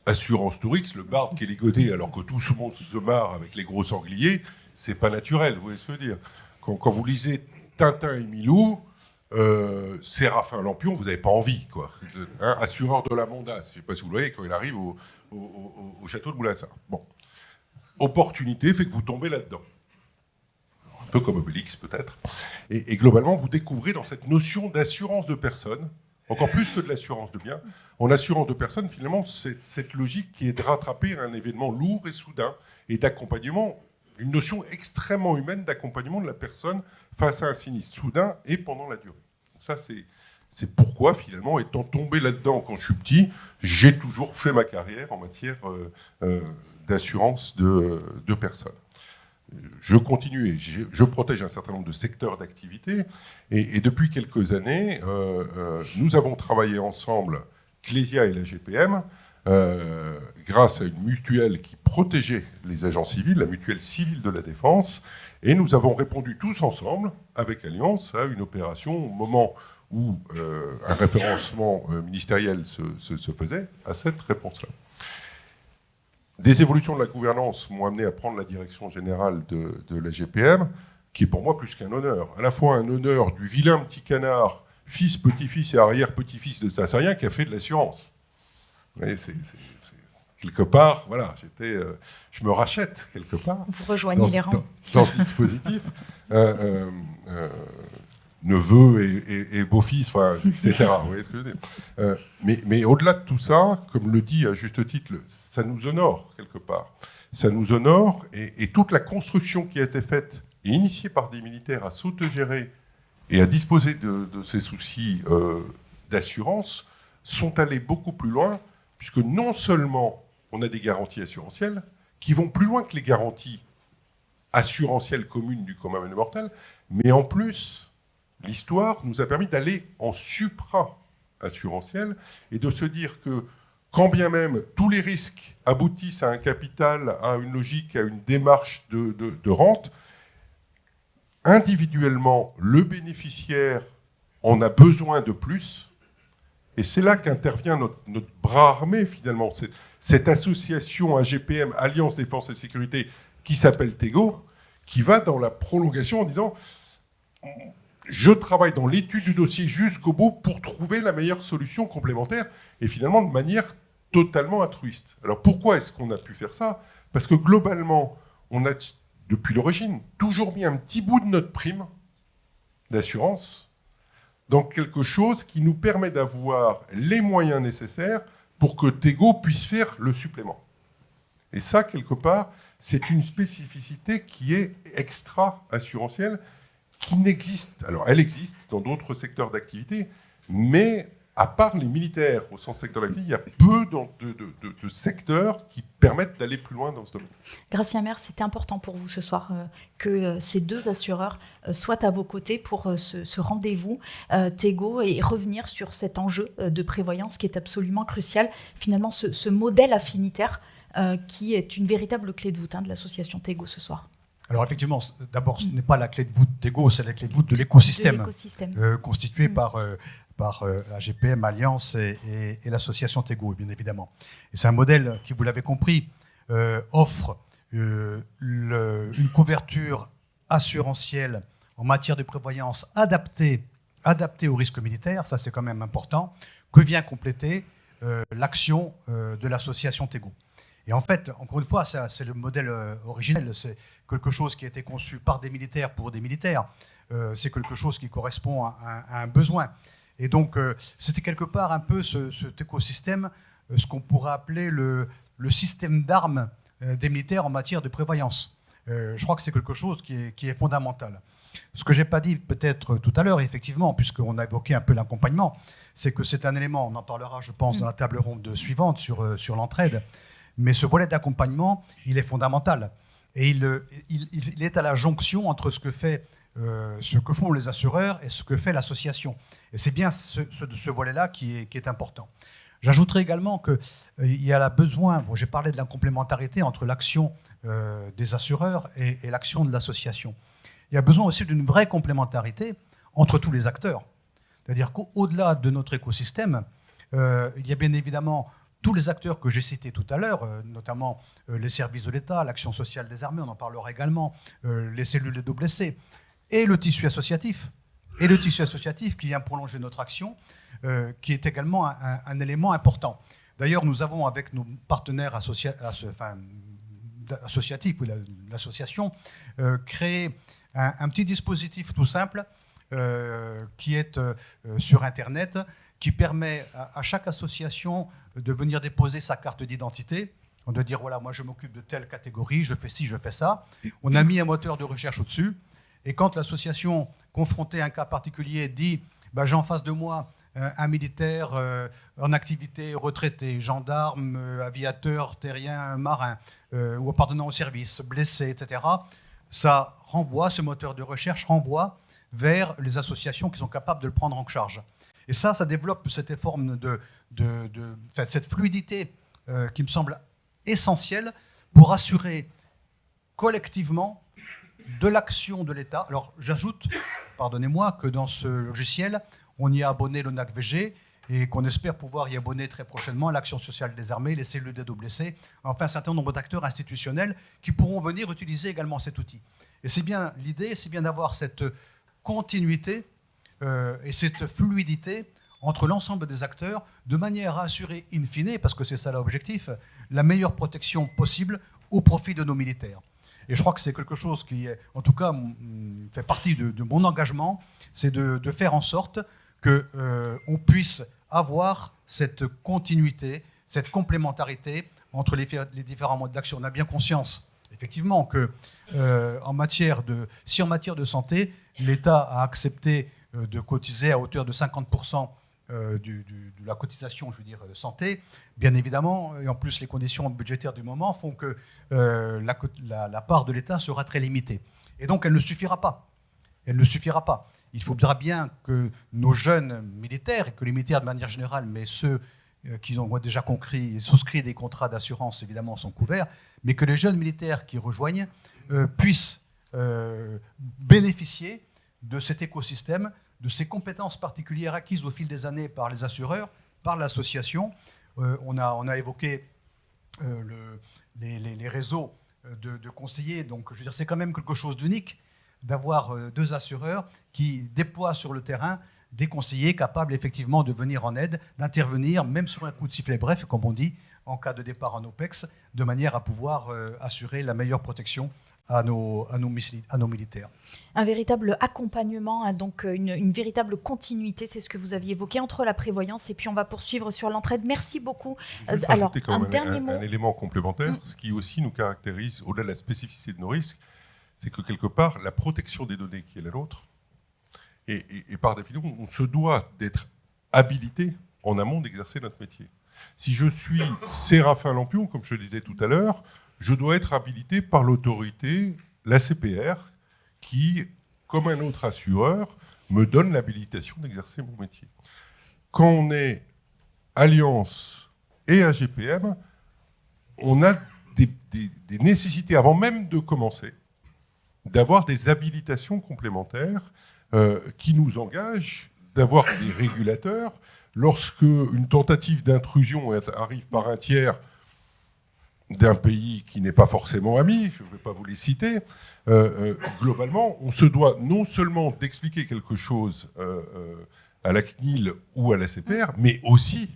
Assurance Tourix, le barde qui est ligoté alors que tout le monde se marre avec les gros sangliers, c'est pas naturel, vous voyez ce que je veux dire. Quand vous lisez Tintin et Milou, Séraphin Lampion, vous n'avez pas envie, quoi. Assureur de la Mondasse, je ne sais pas si vous le voyez, quand il arrive au château de Moulinsart. Bon. Opportunité fait que vous tombez là-dedans. Un peu comme Obélix, peut-être. Et globalement, vous découvrez dans cette notion d'assurance de personnes, encore plus que de l'assurance de biens, en assurance de personnes, finalement, c'est cette logique qui est de rattraper un événement lourd et soudain, et d'accompagnement, une notion extrêmement humaine d'accompagnement de la personne face à un sinistre soudain et pendant la durée. Ça, c'est pourquoi, finalement, étant tombé là-dedans quand je suis petit, j'ai toujours fait ma carrière en matière d'assurance de personnes. Je continue et je protège un certain nombre de secteurs d'activité. Et depuis quelques années, nous avons travaillé ensemble, Clésia et la GPM, grâce à une mutuelle qui protégeait les agents civils, la mutuelle civile de la défense, et nous avons répondu tous ensemble, avec Allianz, à une opération au moment où un référencement ministériel se faisait, à cette réponse-là. Des évolutions de la gouvernance m'ont amené à prendre la direction générale de la GPM, qui est pour moi plus qu'un honneur. À la fois un honneur du vilain petit canard, fils, petit-fils et arrière-petit-fils de Sassarien, qui a fait de l'assurance. Vous voyez, c'est quelque part, voilà, je me rachète quelque part.
Vous rejoignez les rangs.
Dans ce dispositif, neveu et beau-fils, enfin, etc. Vous voyez ce que je veux dire. Mais au-delà de tout ça, comme le dit à juste titre, ça nous honore quelque part. Ça nous honore et toute la construction qui a été faite et initiée par des militaires à s'autogérer et à disposer de ces soucis d'assurance sont allés beaucoup plus loin, puisque non seulement on a des garanties assurantielles qui vont plus loin que les garanties assurantielles communes du commun des mortels, mais en plus, l'histoire nous a permis d'aller en supra-assurantiel et de se dire que quand bien même tous les risques aboutissent à un capital, à une logique, à une démarche de rente, individuellement, le bénéficiaire en a besoin de plus. Et c'est là qu'intervient notre bras armé, finalement. Cette association AGPM, Alliance Défense et Sécurité, qui s'appelle TEGO, qui va dans la prolongation en disant « Je travaille dans l'étude du dossier jusqu'au bout pour trouver la meilleure solution complémentaire, et finalement de manière totalement altruiste. » Alors pourquoi est-ce qu'on a pu faire ça? Parce que globalement, on a, depuis l'origine, toujours mis un petit bout de notre prime d'assurance dans quelque chose qui nous permet d'avoir les moyens nécessaires pour que TEGO puisse faire le supplément. Et ça, quelque part, c'est une spécificité qui est extra-assurantielle, qui n'existe. Alors, elle existe dans d'autres secteurs d'activité, mais à part les militaires au sens secteur d'activité, il y a peu de secteurs qui permettent d'aller plus loin dans ce domaine.
Gratien Maire, c'était important pour vous ce soir que ces deux assureurs soient à vos côtés pour ce rendez-vous Tego et revenir sur cet enjeu de prévoyance qui est absolument crucial. Finalement, ce modèle affinitaire qui est une véritable clé de voûte de l'association Tego ce soir.
Alors effectivement, d'abord, ce n'est pas la clé de voûte Tego, c'est la clé de voûte de l'écosystème constitué par la GPM, Allianz et l'association Tego, bien évidemment. Et c'est un modèle qui, vous l'avez compris, offre une couverture assurantielle en matière de prévoyance adaptée aux risques militaires, ça c'est quand même important, que vient compléter l'action de l'association Tego. Et en fait, encore une fois, c'est le modèle originel, c'est quelque chose qui a été conçu par des militaires pour des militaires, c'est quelque chose qui correspond à un besoin. Et donc, c'était quelque part un peu cet écosystème, ce qu'on pourrait appeler le système d'armes des militaires en matière de prévoyance. Je crois que c'est quelque chose qui est fondamental. Ce que je n'ai pas dit peut-être tout à l'heure, effectivement, puisqu'on a évoqué un peu l'accompagnement, c'est que c'est un élément, on en parlera, je pense, dans la table ronde suivante sur l'entraide, mais ce volet d'accompagnement, il est fondamental. Et il est à la jonction entre ce que font les assureurs et ce que fait l'association. Et c'est bien ce volet-là qui est important. J'ajouterai également qu'il y a besoin, j'ai parlé de la complémentarité entre l'action des assureurs et l'action de l'association. Il y a besoin aussi d'une vraie complémentarité entre tous les acteurs. C'est-à-dire qu'au-delà de notre écosystème, il y a bien évidemment tous les acteurs que j'ai cités tout à l'heure, notamment les services de l'État, l'action sociale des armées, on en parlera également, les cellules de WC, et le tissu associatif. Et le tissu associatif qui vient prolonger notre action, qui est également un élément important. D'ailleurs, nous avons avec nos partenaires associatifs, ou l'association, créé un petit dispositif tout simple qui est sur Internet, qui permet à chaque association de venir déposer sa carte d'identité, de dire voilà, moi je m'occupe de telle catégorie, je fais ci, je fais ça. On a mis un moteur de recherche au-dessus, et quand l'association confrontée à un cas particulier dit j'ai en face de moi un militaire en activité, retraité, gendarme, aviateur, terrien, marin, ou appartenant au service, blessé, etc., ça renvoie, ce moteur de recherche renvoie vers les associations qui sont capables de le prendre en charge. Et ça développe cette forme cette fluidité qui me semble essentielle pour assurer collectivement de l'action de l'État. Alors j'ajoute, pardonnez-moi, que dans ce logiciel, on y a abonné l'ONAC-VG et qu'on espère pouvoir y abonner très prochainement l'Action sociale des armées, les cellules des WC, enfin un certain nombre d'acteurs institutionnels qui pourront venir utiliser également cet outil. Et c'est bien l'idée, c'est bien d'avoir cette continuité et cette fluidité entre l'ensemble des acteurs, de manière à assurer, in fine, parce que c'est ça l'objectif, la meilleure protection possible au profit de nos militaires. Et je crois que c'est quelque chose qui, en tout cas, fait partie de mon engagement, c'est de faire en sorte qu'on puisse avoir cette continuité, cette complémentarité entre les différents modes d'action. On a bien conscience, effectivement, que en matière de santé, l'État a accepté de cotiser à hauteur de 50% de la cotisation, je veux dire, santé, bien évidemment, et en plus les conditions budgétaires du moment font que la part de l'État sera très limitée. Et donc elle ne suffira pas. Elle ne suffira pas. Il faudra bien que nos jeunes militaires, et que les militaires de manière générale, mais ceux qui ont déjà souscrit des contrats d'assurance, évidemment, sont couverts, mais que les jeunes militaires qui rejoignent puissent bénéficier de cet écosystème, de ces compétences particulières acquises au fil des années par les assureurs, par l'association. On a évoqué les réseaux de conseillers. Donc, je veux dire, c'est quand même quelque chose d'unique d'avoir deux assureurs qui déploient sur le terrain des conseillers capables effectivement de venir en aide, d'intervenir, même sur un coup de sifflet bref, comme on dit, en cas de départ en OPEX, de manière à pouvoir assurer la meilleure protection à nos militaires.
Un véritable accompagnement, donc une véritable continuité, c'est ce que vous aviez évoqué, entre la prévoyance et puis on va poursuivre sur l'entraide. Merci beaucoup.
Alors, quand même un élément complémentaire, ce qui aussi nous caractérise, au-delà de la spécificité de nos risques, c'est que quelque part, la protection des données qui est la nôtre, et par définition, on se doit d'être habilités en amont d'exercer notre métier. Si je suis Séraphin Lampion, comme je le disais tout à l'heure, je dois être habilité par l'autorité, la CPR, qui, comme un autre assureur, me donne l'habilitation d'exercer mon métier. Quand on est Allianz et AGPM, on a des nécessités, avant même de commencer, d'avoir des habilitations complémentaires qui nous engagent, d'avoir des régulateurs. Lorsque une tentative d'intrusion arrive par un tiers d'un pays qui n'est pas forcément ami, je ne vais pas vous les citer, globalement, on se doit non seulement d'expliquer quelque chose à la CNIL ou à la CPR, mais aussi,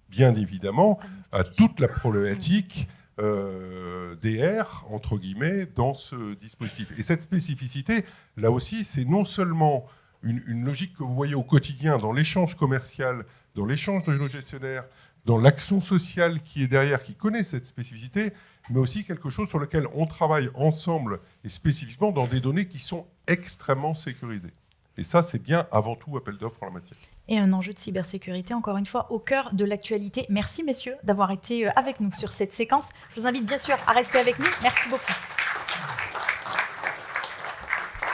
bien évidemment, à toute la problématique DR, entre guillemets, dans ce dispositif. Et cette spécificité, là aussi, c'est non seulement une logique que vous voyez au quotidien dans l'échange commercial, dans l'échange de nos gestionnaires, dans l'action sociale qui est derrière, qui connaît cette spécificité, mais aussi quelque chose sur lequel on travaille ensemble et spécifiquement dans des données qui sont extrêmement sécurisées. Et ça, c'est bien avant tout appel d'offres en la matière.
Et un enjeu de cybersécurité, encore une fois, au cœur de l'actualité. Merci, messieurs, d'avoir été avec nous sur cette séquence. Je vous invite bien sûr à rester avec nous. Merci beaucoup.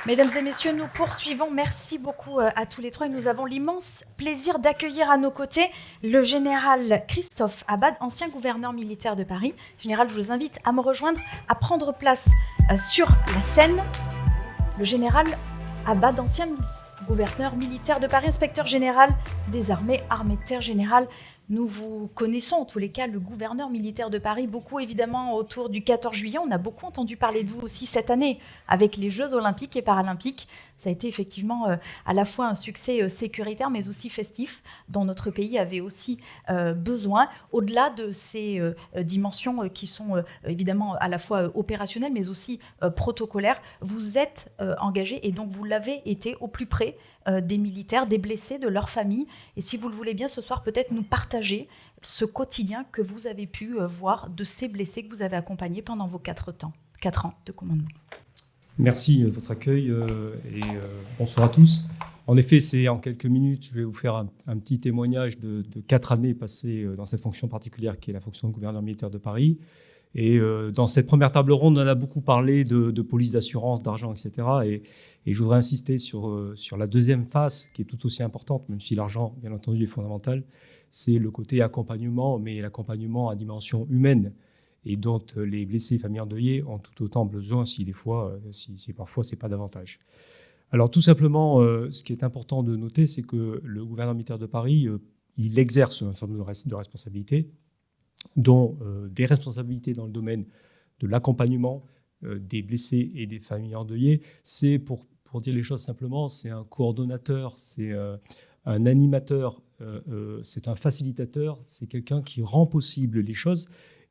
Mesdames et messieurs, nous poursuivons. Merci beaucoup à tous les trois. Et nous avons l'immense plaisir d'accueillir à nos côtés le général Christophe Abad, ancien gouverneur militaire de Paris. Général, je vous invite à me rejoindre, à prendre place sur la scène. Le général Abad, ancien gouverneur militaire de Paris, inspecteur général des armées, armée de terre générale. Nous vous connaissons, en tous les cas, le gouverneur militaire de Paris, beaucoup évidemment autour du 14 juillet. On a beaucoup entendu parler de vous aussi cette année avec les Jeux olympiques et paralympiques. Ça a été effectivement à la fois un succès sécuritaire, mais aussi festif, dont notre pays avait aussi besoin, au-delà de ces dimensions qui sont évidemment à la fois opérationnelles, mais aussi protocolaires. Vous êtes engagé et donc vous l'avez été au plus près des militaires, des blessés, de leurs familles. Et si vous le voulez bien, ce soir, peut-être nous partager ce quotidien que vous avez pu voir de ces blessés que vous avez accompagnés pendant vos 4 ans de commandement.
Merci de votre accueil et bonsoir à tous. En effet, c'est en quelques minutes, je vais vous faire un petit témoignage de 4 années passées dans cette fonction particulière qui est la fonction de gouverneur militaire de Paris. Et dans cette première table ronde, on en a beaucoup parlé de police d'assurance, d'argent, etc. Et je voudrais insister sur la deuxième phase, qui est tout aussi importante, même si l'argent, bien entendu, est fondamental, c'est le côté accompagnement, mais l'accompagnement à dimension humaine, et dont les blessés et familles endeuillées ont tout autant besoin, si parfois ce n'est pas davantage. Alors tout simplement, ce qui est important de noter, c'est que le gouverneur militaire de Paris, il exerce un certain nombre de responsabilités, dont des responsabilités dans le domaine de l'accompagnement des blessés et des familles endeuillées. C'est, pour dire les choses simplement, c'est un coordonnateur, c'est un animateur, c'est un facilitateur, c'est quelqu'un qui rend possible les choses.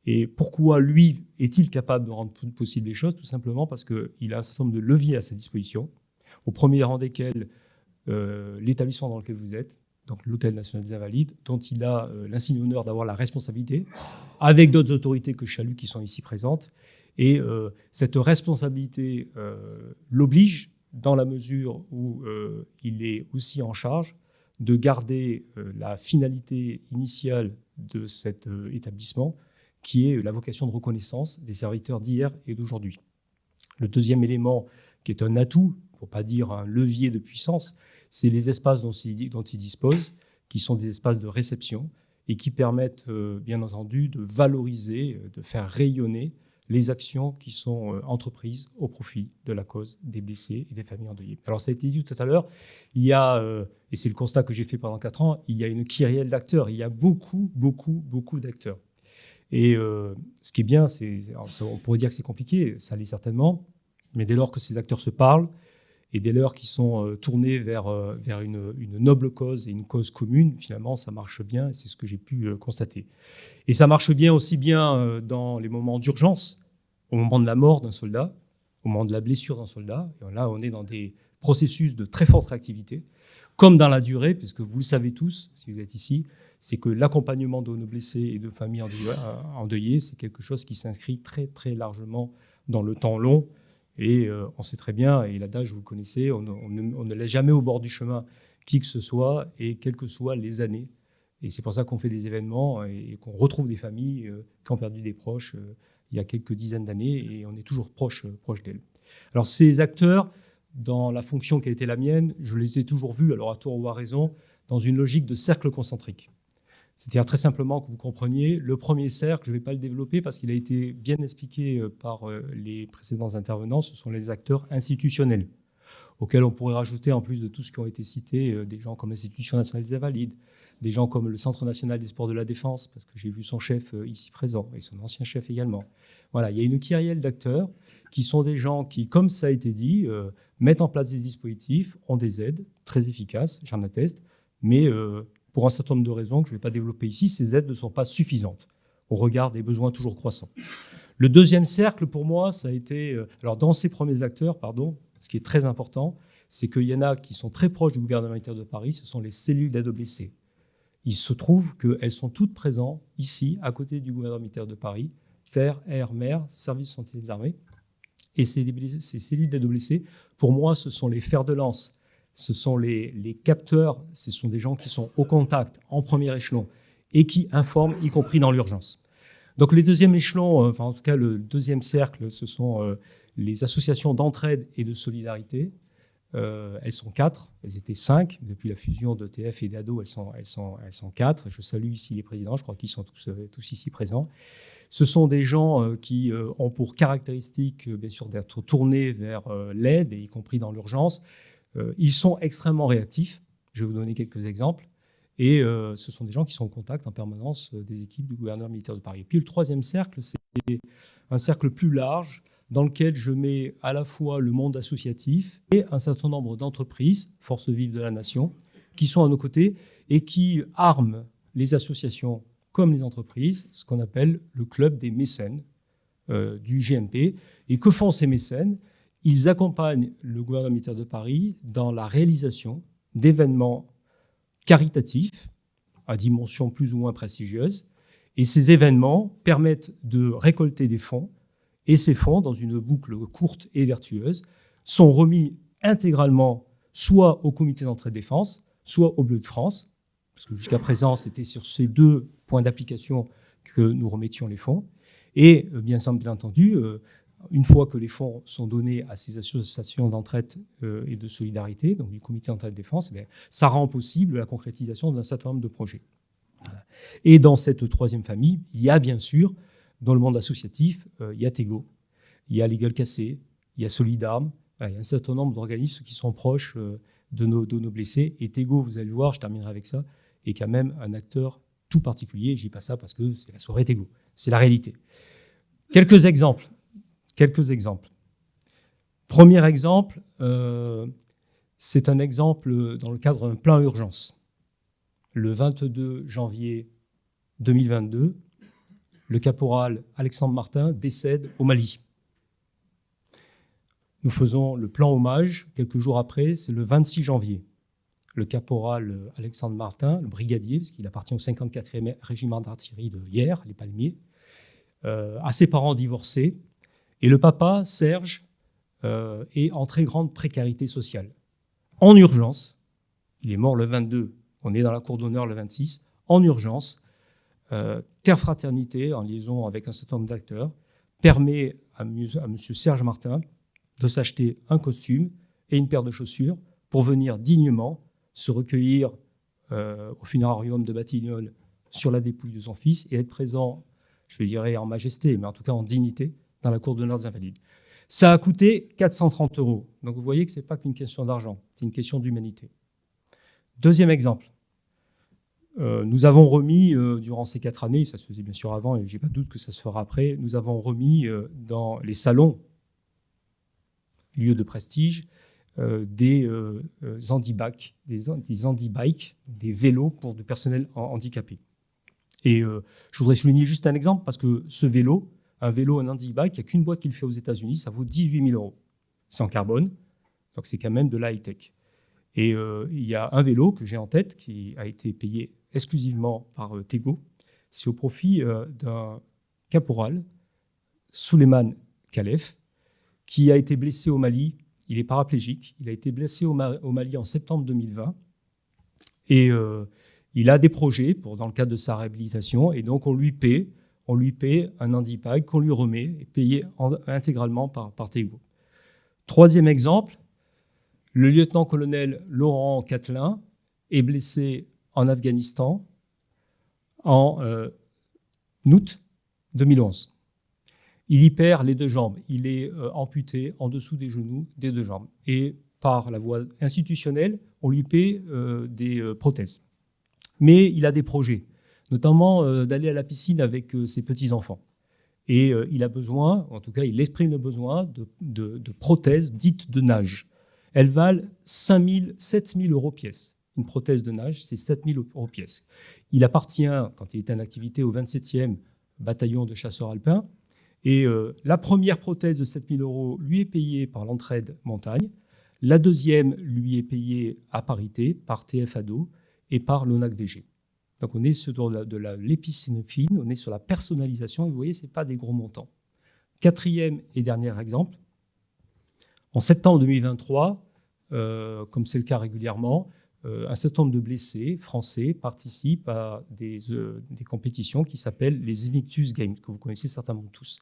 Et pourquoi lui est-il capable de rendre possible les choses? Tout simplement parce qu'il a un certain nombre de leviers à sa disposition, au premier rang desquels l'établissement dans lequel vous êtes, donc l'Hôtel National des Invalides, dont il a l'insigne honneur d'avoir la responsabilité, avec d'autres autorités que je salue qui sont ici présentes. Et cette responsabilité l'oblige, dans la mesure où il est aussi en charge de garder la finalité initiale de cet établissement, qui est la vocation de reconnaissance des serviteurs d'hier et d'aujourd'hui. Le deuxième élément, qui est un atout, pour ne pas dire un levier de puissance, c'est les espaces dont il dispose, qui sont des espaces de réception et qui permettent, bien entendu, de valoriser, de faire rayonner les actions qui sont entreprises au profit de la cause des blessés et des familles endeuillées. Alors, ça a été dit tout à l'heure, il y a, et c'est le constat que j'ai fait pendant 4 ans, il y a une kyrielle d'acteurs, il y a beaucoup d'acteurs. Et ce qui est bien, on pourrait dire que c'est compliqué, ça l'est certainement, mais dès lors que ces acteurs se parlent, et dès lors qu'ils sont tournés vers une noble cause et une cause commune, finalement, ça marche bien, et c'est ce que j'ai pu constater. Et ça marche bien aussi bien dans les moments d'urgence, au moment de la mort d'un soldat, au moment de la blessure d'un soldat. Et là, on est dans des processus de très forte réactivité, comme dans la durée, puisque vous le savez tous, si vous êtes ici, c'est que l'accompagnement de nos blessés et de familles endeuillées, c'est quelque chose qui s'inscrit très largement dans le temps long. Et on sait très bien, et l'adage, vous le connaissez, on ne laisse jamais au bord du chemin qui que ce soit et quelles que soient les années. Et c'est pour ça qu'on fait des événements et qu'on retrouve des familles qui ont perdu des proches il y a quelques dizaines d'années et on est toujours proche d'elles. Alors ces acteurs, dans la fonction qui a été la mienne, je les ai toujours vus, alors à tort ou à raison, dans une logique de cercle concentrique. C'est-à-dire très simplement que vous compreniez, le premier cercle, je ne vais pas le développer parce qu'il a été bien expliqué par les précédents intervenants, ce sont les acteurs institutionnels, auxquels on pourrait rajouter, en plus de tout ce qui ont été cités, des gens comme l'Institution nationale des invalides, des gens comme le Centre national des sports de la défense, parce que j'ai vu son chef ici présent, et son ancien chef également. Voilà, il y a une kyrielle d'acteurs qui sont des gens qui, comme ça a été dit, mettent en place des dispositifs, ont des aides très efficaces, j'en atteste, mais pour un certain nombre de raisons que je ne vais pas développer ici, ces aides ne sont pas suffisantes au regard des besoins toujours croissants. Le deuxième cercle, pour moi, ça a été... alors, dans ces premiers acteurs, ce qui est très important, c'est qu'il y en a qui sont très proches du gouvernement militaire de Paris, ce sont les cellules d'aide aux blessés. Il se trouve qu'elles sont toutes présentes ici, à côté du gouvernement militaire de Paris, terre, air, mer, service de santé des armées. Et ces cellules d'aide aux blessés, pour moi, ce sont les fers de lance. Ce sont les capteurs, ce sont des gens qui sont au contact, en premier échelon, et qui informent, y compris dans l'urgence. Donc les deuxièmes échelons, en tout cas le deuxième cercle, ce sont les associations d'entraide et de solidarité. Elles sont 4, elles étaient 5. Depuis la fusion d'ETF et d'ADO, elles sont 4. Je salue ici les présidents, je crois qu'ils sont tous ici présents. Ce sont des gens qui ont pour caractéristique, bien sûr, d'être tournés vers l'aide, y compris dans l'urgence. Ils sont extrêmement réactifs. Je vais vous donner quelques exemples. Et ce sont des gens qui sont en contact en permanence des équipes du gouverneur militaire de Paris. Et puis le troisième cercle, c'est un cercle plus large dans lequel je mets à la fois le monde associatif et un certain nombre d'entreprises, forces vives de la nation, qui sont à nos côtés et qui arment les associations comme les entreprises, ce qu'on appelle le club des mécènes du GMP. Et que font ces mécènes ? Ils accompagnent le gouvernement militaire de Paris dans la réalisation d'événements caritatifs à dimension plus ou moins prestigieuse. Et ces événements permettent de récolter des fonds. Et ces fonds, dans une boucle courte et vertueuse, sont remis intégralement soit au comité d'entraide défense, soit au Bleu de France, parce que jusqu'à présent, c'était sur ces deux points d'application que nous remettions les fonds. Et bien entendu, une fois que les fonds sont donnés à ces associations d'entraide et de solidarité, donc du comité d'entraide défense, ça rend possible la concrétisation d'un certain nombre de projets. Voilà. Et dans cette troisième famille, il y a bien sûr, dans le monde associatif, il y a Tego, il y a Legal Cassé, il y a Solidarme, il y a un certain nombre d'organismes qui sont proches de nos blessés. Et Tego, vous allez le voir, je terminerai avec ça, est quand même un acteur tout particulier. Je dis pas ça parce que c'est la soirée Tego, c'est la réalité. Quelques exemples. Premier exemple, c'est un exemple dans le cadre d'un plan urgence. Le 22 janvier 2022, le caporal Alexandre Martin décède au Mali. Nous faisons le plan hommage quelques jours après, c'est le 26 janvier. Le caporal Alexandre Martin, le brigadier, parce qu'il appartient au 54e régiment d'artillerie de Hyères, les Palmiers, a ses parents divorcés, et le papa, Serge, est en très grande précarité sociale. En urgence, il est mort le 22, on est dans la cour d'honneur le 26, en urgence, Terre Fraternité, en liaison avec un certain nombre d'acteurs, permet à M. Serge Martin de s'acheter un costume et une paire de chaussures pour venir dignement se recueillir au funérarium de Batignolles sur la dépouille de son fils et être présent, je dirais en majesté, mais en tout cas en dignité, dans la cour d'honneur des Invalides. Ça a coûté 430 €. Donc vous voyez que ce n'est pas qu'une question d'argent, c'est une question d'humanité. Deuxième exemple. Nous avons remis, durant ces 4 années, ça se faisait bien sûr avant et je n'ai pas de doute que ça se fera après, nous avons remis dans les salons, lieux de prestige, des handibikes, des vélos pour du personnel handicapé. Et je voudrais souligner juste un exemple parce que ce vélo, un handibike, il n'y a qu'une boîte qui le fait aux États-Unis, ça vaut 18 000 €. C'est en carbone, donc c'est quand même de la high-tech. Et il y a un vélo que j'ai en tête qui a été payé exclusivement par Tego. C'est au profit d'un caporal, Souleymane Khalef, qui a été blessé au Mali. Il est paraplégique. Il a été blessé au Mali en septembre 2020. Et il a des projets dans le cadre de sa réhabilitation, et donc on lui paie un handipag qu'on lui remet, et payé intégralement par Tego. Troisième exemple, le lieutenant-colonel Laurent Catelin est blessé en Afghanistan en août 2011. Il y perd les 2 jambes. Il est amputé en dessous des genoux des 2 jambes. Et par la voie institutionnelle, on lui paie des prothèses. Mais il a des projets, notamment d'aller à la piscine avec ses petits-enfants. Et il a besoin, en tout cas il exprime le besoin de prothèses dites de nage. Elles valent 7 000 euros pièce. Une prothèse de nage, c'est 7 000 euros pièce. Il appartient, quand il était en activité, au 27e bataillon de chasseurs alpins. Et la première prothèse de 7 000 euros lui est payée par l'Entraide Montagne. La deuxième lui est payée à parité par TF Ado et par l'ONAC-VG. Donc on est sur de l'épicéne fine, on est sur la personnalisation, et vous voyez, ce n'est pas des gros montants. Quatrième et dernier exemple, en septembre 2023, comme c'est le cas régulièrement, un certain nombre de blessés français participent à des compétitions qui s'appellent les Invictus Games, que vous connaissez certainement tous.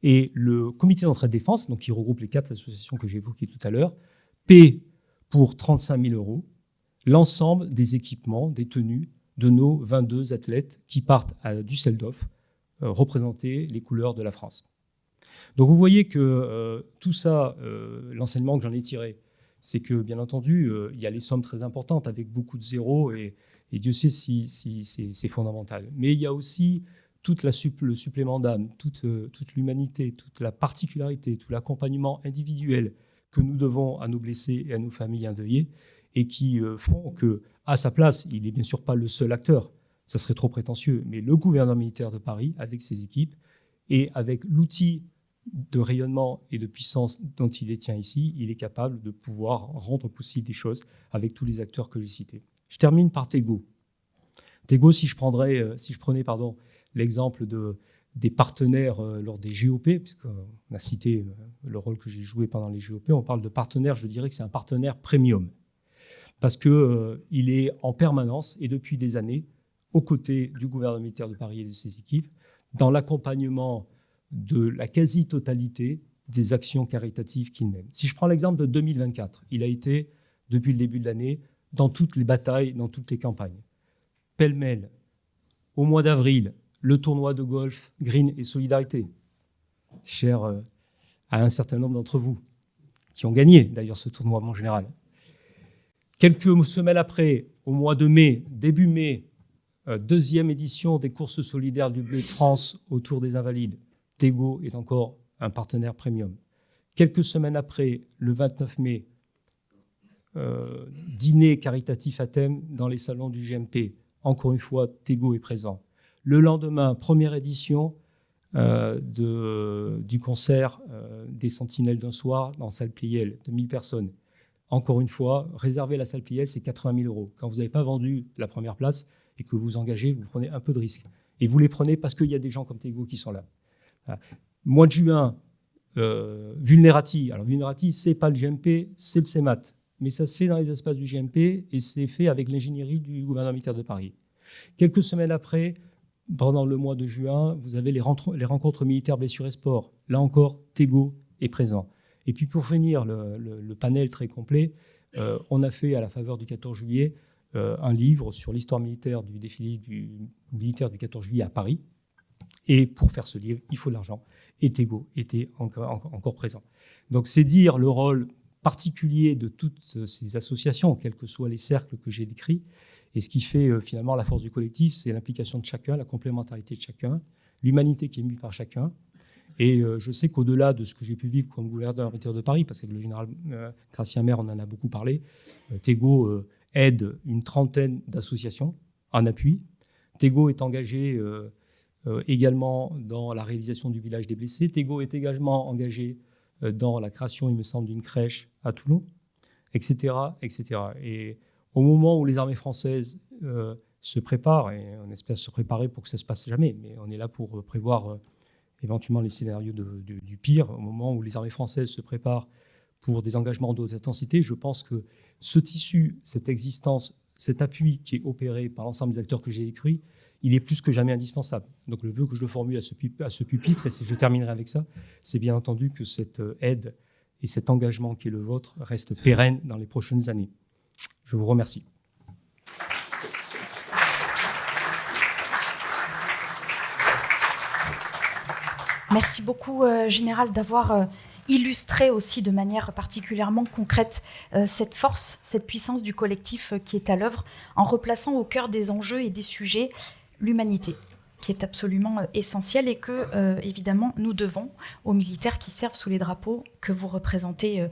Et le comité d'entraide défense, donc qui regroupe les 4 associations que j'ai évoquées tout à l'heure, paie pour 35 000 euros l'ensemble des équipements, des tenues de nos 22 athlètes qui partent à Düsseldorf représenter les couleurs de la France. Donc vous voyez que tout ça, l'enseignement que j'en ai tiré, c'est que, bien entendu, il y a les sommes très importantes avec beaucoup de zéros, et Dieu sait si c'est fondamental. Mais il y a aussi tout le supplément d'âme, toute l'humanité, toute la particularité, tout l'accompagnement individuel que nous devons à nos blessés et à nos familles endeuillées, et qui font qu'à sa place, il n'est bien sûr pas le seul acteur, ça serait trop prétentieux, mais le gouverneur militaire de Paris, avec ses équipes, et avec l'outil de rayonnement et de puissance dont il détient ici, il est capable de pouvoir rendre possible des choses avec tous les acteurs que j'ai cités. Je termine par Tego. Tego, si je prenais l'exemple des partenaires lors des GOP, puisqu'on a cité le rôle que j'ai joué pendant les GOP, on parle de partenaire, je dirais que c'est un partenaire premium, parce qu'il est en permanence et depuis des années aux côtés du gouverneur militaire de Paris et de ses équipes dans l'accompagnement de la quasi-totalité des actions caritatives qu'il mène. Si je prends l'exemple de 2024, il a été, depuis le début de l'année, dans toutes les batailles, dans toutes les campagnes. Pêle-mêle, au mois d'avril, le tournoi de golf Green et Solidarité, cher à un certain nombre d'entre vous, qui ont gagné d'ailleurs ce tournoi en général. Quelques semaines après, au mois de mai, début mai, deuxième édition des courses solidaires du Bleu de France autour des Invalides. Tego est encore un partenaire premium. Quelques semaines après, le 29 mai, dîner caritatif à thème dans les salons du GMP. Encore une fois, Tego est présent. Le lendemain, première édition du concert des Sentinelles d'un soir dans salle Pliel, de 1000 personnes. Encore une fois, réserver la salle Pliel, c'est 80 000 euros. Quand vous n'avez pas vendu la première place et que vous engagez, vous prenez un peu de risque. Et vous les prenez parce qu'il y a des gens comme Tego qui sont là. Mois de juin, Vulnerati. Alors Vulnerati, ce n'est pas le GMP, c'est le CEMAT. Mais ça se fait dans les espaces du GMP et c'est fait avec l'ingénierie du gouverneur militaire de Paris. Quelques semaines après, pendant le mois de juin, vous avez les rencontres militaires blessures et sport. Là encore, Tego est présent. Et puis pour finir le panel très complet, on a fait à la faveur du 14 juillet un livre sur l'histoire militaire du défilé militaire du 14 juillet à Paris. Et pour faire ce livre, il faut de l'argent. Et Tego était encore présent. Donc c'est dire le rôle particulier de toutes ces associations, quels que soient les cercles que j'ai décrits. Et ce qui fait finalement la force du collectif, c'est l'implication de chacun, la complémentarité de chacun, l'humanité qui est mise par chacun. Et je sais qu'au-delà de ce que j'ai pu vivre comme gouverneur militaire de Paris, parce qu'avec le général Gratien Maire, on en a beaucoup parlé, Tego aide une trentaine d'associations en appui. Tego est engagé également dans la réalisation du village des blessés. Tego est également engagé dans la création, il me semble, d'une crèche à Toulon, etc., etc. Et au moment où les armées françaises se préparent, et on espère se préparer pour que ça ne se passe jamais, mais on est là pour prévoir éventuellement les scénarios du pire, au moment où les armées françaises se préparent pour des engagements de haute intensité, je pense que ce tissu, cette existence, cet appui qui est opéré par l'ensemble des acteurs que j'ai décrits, il est plus que jamais indispensable. Donc le vœu que je le formule à ce pupitre, et je terminerai avec ça, c'est bien entendu que cette aide et cet engagement qui est le vôtre reste pérenne dans les prochaines années. Je vous remercie.
Merci beaucoup, Général, d'avoir illustré aussi de manière particulièrement concrète cette force, cette puissance du collectif qui est à l'œuvre, en replaçant au cœur des enjeux et des sujets l'humanité, qui est absolument essentielle et que, évidemment, nous devons aux militaires qui servent sous les drapeaux que vous représentez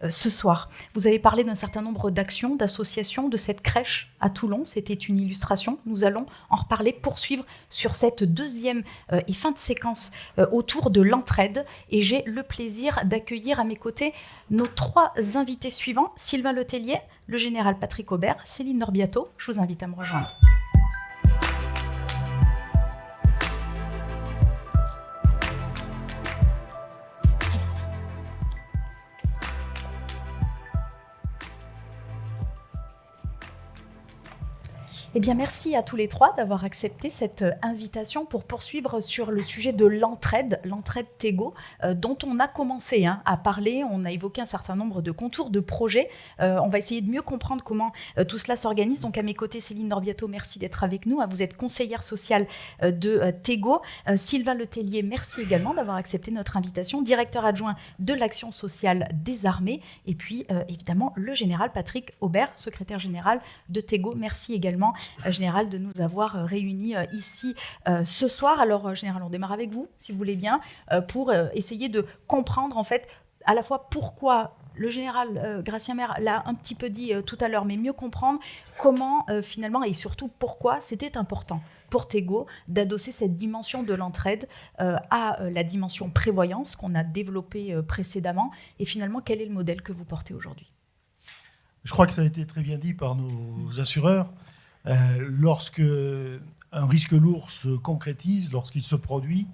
ce soir. Vous avez parlé d'un certain nombre d'actions, d'associations, de cette crèche à Toulon. C'était une illustration. Nous allons en reparler, poursuivre sur cette deuxième et fin de séquence autour de l'entraide. Et j'ai le plaisir d'accueillir à mes côtés nos 3 invités suivants. Sylvain Letellier, le général Patrick Aubert, Céline Norbiato. Je vous invite à me rejoindre. Eh bien, merci à tous les 3 d'avoir accepté cette invitation pour poursuivre sur le sujet de l'entraide Tego, dont on a commencé à parler. On a évoqué un certain nombre de contours, de projets. On va essayer de mieux comprendre comment tout cela s'organise. Donc, à mes côtés, Céline Norbiato, merci d'être avec nous. Vous êtes conseillère sociale de Tego. Sylvain Letellier, merci également d'avoir accepté notre invitation. Directeur adjoint de l'action sociale des armées. Et puis, évidemment, le général Patrick Aubert, secrétaire général de Tego. Merci également, Général, de nous avoir réunis ici ce soir. Alors, Général, on démarre avec vous, si vous voulez bien, pour essayer de comprendre, en fait, à la fois pourquoi le général Gratien Maire l'a un petit peu dit tout à l'heure, mais mieux comprendre comment, finalement, et surtout pourquoi c'était important pour Tego d'adosser cette dimension de l'entraide à la dimension prévoyance qu'on a développée précédemment. Et finalement, quel est le modèle que vous portez aujourd'hui ?
Je crois que ça a été très bien dit par nos assureurs. Lorsque un risque lourd se concrétise, lorsqu'il se produit,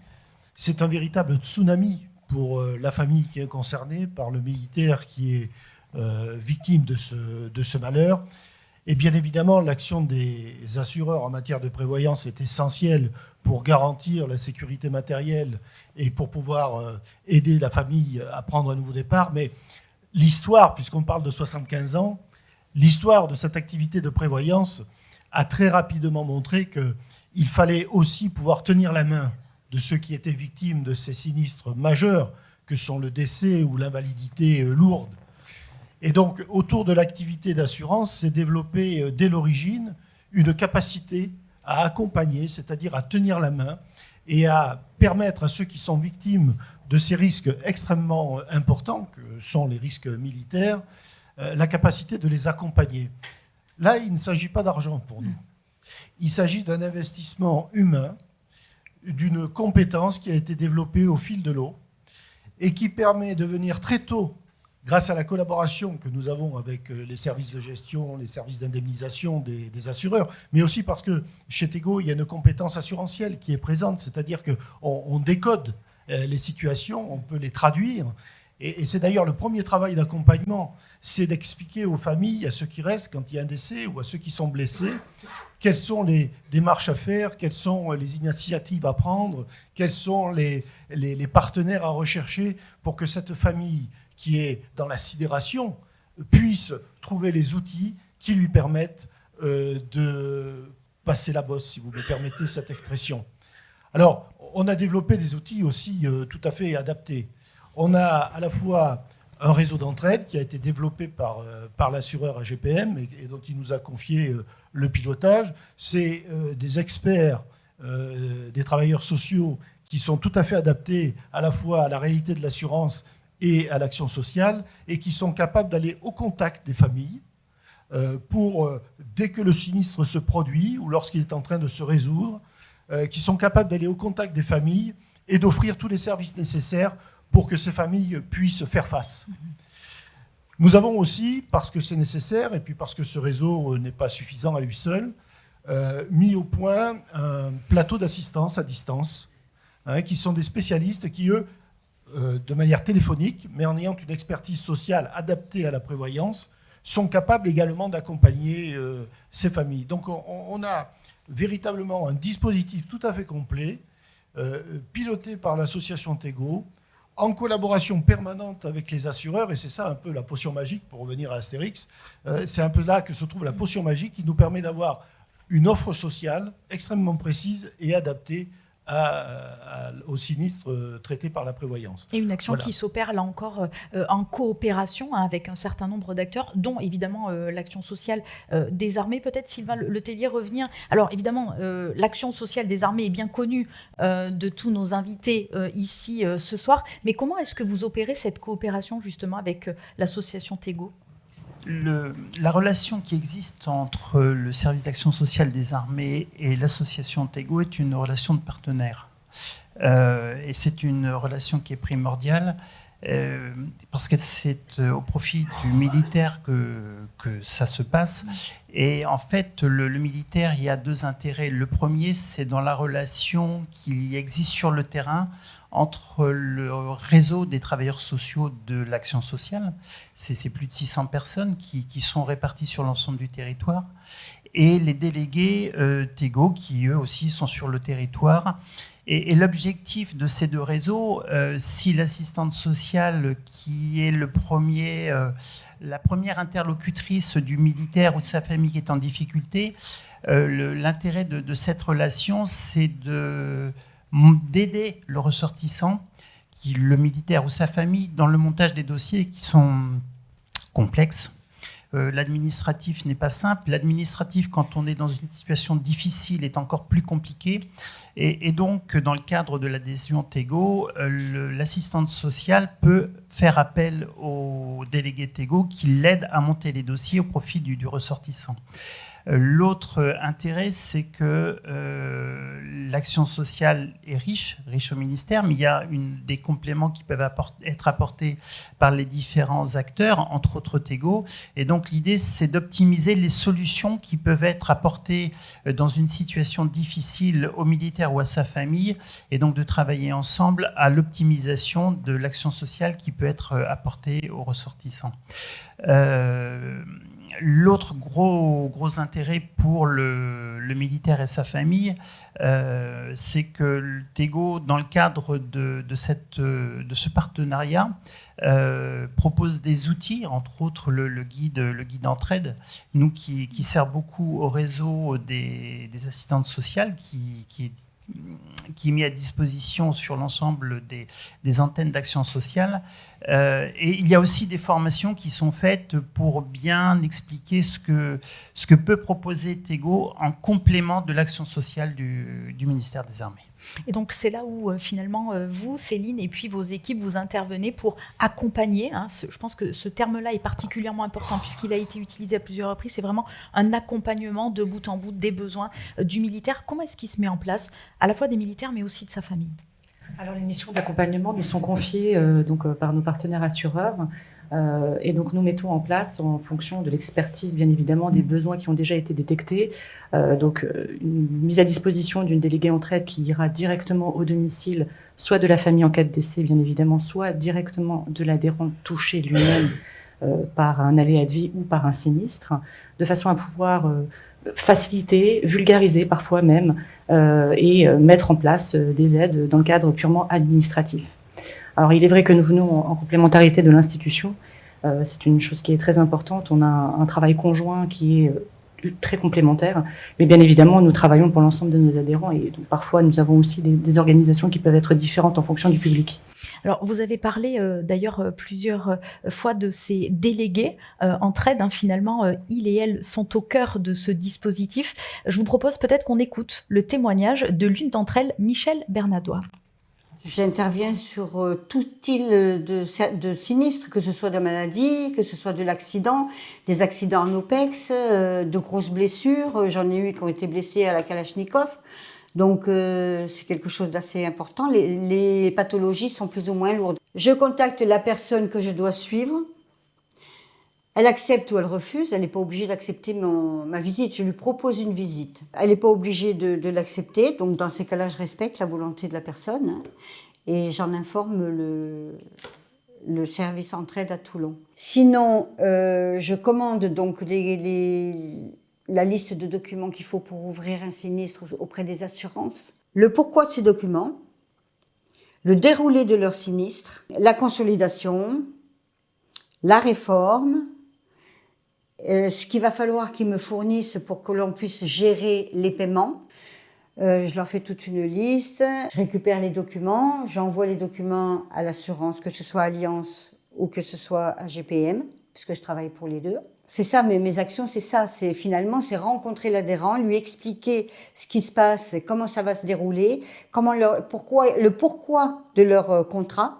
c'est un véritable tsunami pour la famille qui est concernée, par le militaire qui est victime de ce malheur. Et bien évidemment, l'action des assureurs en matière de prévoyance est essentielle pour garantir la sécurité matérielle et pour pouvoir aider la famille à prendre un nouveau départ. Mais l'histoire, puisqu'on parle de 75 ans, l'histoire de cette activité de prévoyance a très rapidement montré qu'il fallait aussi pouvoir tenir la main de ceux qui étaient victimes de ces sinistres majeurs que sont le décès ou l'invalidité lourde. Et donc, autour de l'activité d'assurance, s'est développée dès l'origine une capacité à accompagner, c'est-à-dire à tenir la main et à permettre à ceux qui sont victimes de ces risques extrêmement importants, que sont les risques militaires, la capacité de les accompagner. Là, il ne s'agit pas d'argent pour nous. Il s'agit d'un investissement humain, d'une compétence qui a été développée au fil de l'eau et qui permet de venir très tôt, grâce à la collaboration que nous avons avec les services de gestion, les services d'indemnisation des assureurs, mais aussi parce que chez Tego, il y a une compétence assurantielle qui est présente, c'est-à-dire qu'on décode les situations, on peut les traduire. Et c'est d'ailleurs le premier travail d'accompagnement, c'est d'expliquer aux familles, à ceux qui restent quand il y a un décès ou à ceux qui sont blessés, quelles sont les démarches à faire, quelles sont les initiatives à prendre, quels sont les partenaires à rechercher pour que cette famille qui est dans la sidération puisse trouver les outils qui lui permettent de passer la bosse, si vous me permettez cette expression. Alors, on a développé des outils aussi tout à fait adaptés. On a à la fois un réseau d'entraide qui a été développé par l'assureur AGPM et dont il nous a confié le pilotage. C'est des experts, des travailleurs sociaux qui sont tout à fait adaptés à la fois à la réalité de l'assurance et à l'action sociale et qui sont capables d'aller au contact des familles pour, dès que le sinistre se produit ou lorsqu'il est en train de se résoudre, qui sont capables d'aller au contact des familles et d'offrir tous les services nécessaires pour que ces familles puissent faire face. Nous avons aussi, parce que c'est nécessaire et puis parce que ce réseau n'est pas suffisant à lui seul, mis au point un plateau d'assistance à distance, qui sont des spécialistes qui, eux, de manière téléphonique, mais en ayant une expertise sociale adaptée à la prévoyance, sont capables également d'accompagner ces familles. Donc on a véritablement un dispositif tout à fait complet, piloté par l'association Tego, en collaboration permanente avec les assureurs, et c'est ça un peu la potion magique, pour revenir à Astérix, c'est un peu là que se trouve la potion magique qui nous permet d'avoir une offre sociale extrêmement précise et adaptée aux sinistres traités par la prévoyance.
Et une action
Voilà.
qui s'opère là encore en coopération avec un certain nombre d'acteurs, dont évidemment l'action sociale des armées. Peut-être Sylvain Letellier revenir. Alors évidemment, l'action sociale des armées est bien connue de tous nos invités ici ce soir, mais comment est-ce que vous opérez cette coopération justement avec l'association Tego ?
La relation qui existe entre le service d'action sociale des armées et l'association Tego est une relation de partenaire. Et c'est une relation qui est primordiale parce que c'est au profit du militaire que ça se passe. Et en fait, le militaire, il y a deux intérêts. Le premier, c'est dans la relation qui existe sur le terrain entre le réseau des travailleurs sociaux de l'action sociale, c'est plus de 600 personnes qui sont réparties sur l'ensemble du territoire, et les délégués Tego qui eux aussi sont sur le territoire. Et l'objectif de ces deux réseaux, si l'assistante sociale qui est la première interlocutrice du militaire ou de sa famille qui est en difficulté, l'intérêt de cette relation, c'est d'aider le ressortissant, le militaire ou sa famille, dans le montage des dossiers qui sont complexes. L'administratif n'est pas simple. L'administratif, quand on est dans une situation difficile, est encore plus compliqué. Et donc, dans le cadre de l'adhésion Tego, l'assistante sociale peut faire appel au délégué Tego qui l'aide à monter les dossiers au profit du ressortissant. L'autre intérêt, c'est que l'action sociale est riche au ministère, mais il y a des compléments qui peuvent être apportés par les différents acteurs, entre autres Tego. Et donc l'idée, c'est d'optimiser les solutions qui peuvent être apportées dans une situation difficile au militaire ou à sa famille, et donc de travailler ensemble à l'optimisation de l'action sociale qui peut être apportée aux ressortissants. L'autre gros intérêt pour le militaire et sa famille, c'est que Tego, dans le cadre de ce partenariat, propose des outils, entre autres le guide Entraide, nous qui sert beaucoup au réseau des assistantes sociales, qui est mis à disposition sur l'ensemble des antennes d'action sociale. Et il y a aussi des formations qui sont faites pour bien expliquer ce que peut proposer Tego en complément de l'action sociale du ministère des Armées.
Et donc c'est là où finalement vous, Céline, et puis vos équipes, vous intervenez pour accompagner. Je pense que ce terme-là est particulièrement important puisqu'il a été utilisé à plusieurs reprises. C'est vraiment un accompagnement de bout en bout des besoins du militaire. Comment est-ce qu'il se met en place, à la fois des militaires mais aussi de sa famille ?
Alors les missions d'accompagnement nous sont confiées par nos partenaires assureurs et donc nous mettons en place en fonction de l'expertise bien évidemment des besoins qui ont déjà été détectés une mise à disposition d'une déléguée Entraide qui ira directement au domicile soit de la famille en cas de décès bien évidemment, soit directement de l'adhérent touché lui-même par un aléa de vie ou par un sinistre, de façon à pouvoir faciliter, vulgariser parfois même et mettre en place des aides dans le cadre purement administratif. Alors il est vrai que nous venons en complémentarité de l'institution, c'est une chose qui est très importante, on a un travail conjoint qui est très complémentaire, mais bien évidemment nous travaillons pour l'ensemble de nos adhérents et donc parfois nous avons aussi des organisations qui peuvent être différentes en fonction du public.
Alors, vous avez parlé d'ailleurs plusieurs fois de ces délégués Entraide. Finalement, ils et elles sont au cœur de ce dispositif. Je vous propose peut-être qu'on écoute le témoignage de l'une d'entre elles, Michèle Bernadois.
J'interviens sur tout style de sinistre, que ce soit de la maladie, que ce soit de l'accident, des accidents en OPEX, de grosses blessures. J'en ai eu qui ont été blessés à la Kalachnikov. Donc, c'est quelque chose d'assez important. Les pathologies sont plus ou moins lourdes. Je contacte la personne que je dois suivre. Elle accepte ou elle refuse. Elle n'est pas obligée d'accepter ma visite. Je lui propose une visite. Elle n'est pas obligée de l'accepter. Donc, dans ces cas-là, je respecte la volonté de la personne. Et j'en informe le service entraide à Toulon. Sinon, je commande donc la liste de documents qu'il faut pour ouvrir un sinistre auprès des assurances, le pourquoi de ces documents, le déroulé de leur sinistre, la consolidation, la réforme, ce qu'il va falloir qu'ils me fournissent pour que l'on puisse gérer les paiements. Je leur fais toute une liste, je récupère les documents, j'envoie les documents à l'assurance, que ce soit Allianz ou que ce soit à GPM, puisque je travaille pour les deux. C'est ça, mes actions, c'est ça. Finalement, c'est rencontrer l'adhérent, lui expliquer ce qui se passe, comment ça va se dérouler, le pourquoi de leur contrat,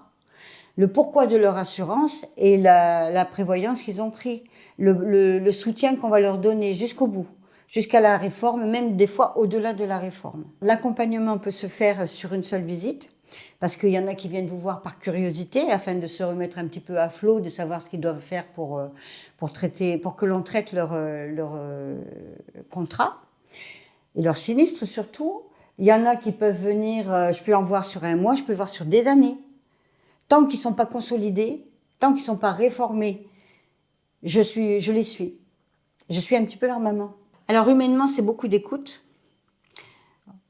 le pourquoi de leur assurance et la prévoyance qu'ils ont pris, le soutien qu'on va leur donner jusqu'au bout, jusqu'à la réforme, même des fois au-delà de la réforme. L'accompagnement peut se faire sur une seule visite, parce qu'il y en a qui viennent vous voir par curiosité, afin de se remettre un petit peu à flot, de savoir ce qu'ils doivent faire pour que l'on traite leur contrat et leur sinistre surtout. Il y en a qui peuvent venir, je peux en voir sur un mois, je peux voir sur des années. Tant qu'ils ne sont pas consolidés, tant qu'ils ne sont pas réformés, je les suis. Je suis un petit peu leur maman. Alors humainement, c'est beaucoup d'écoute,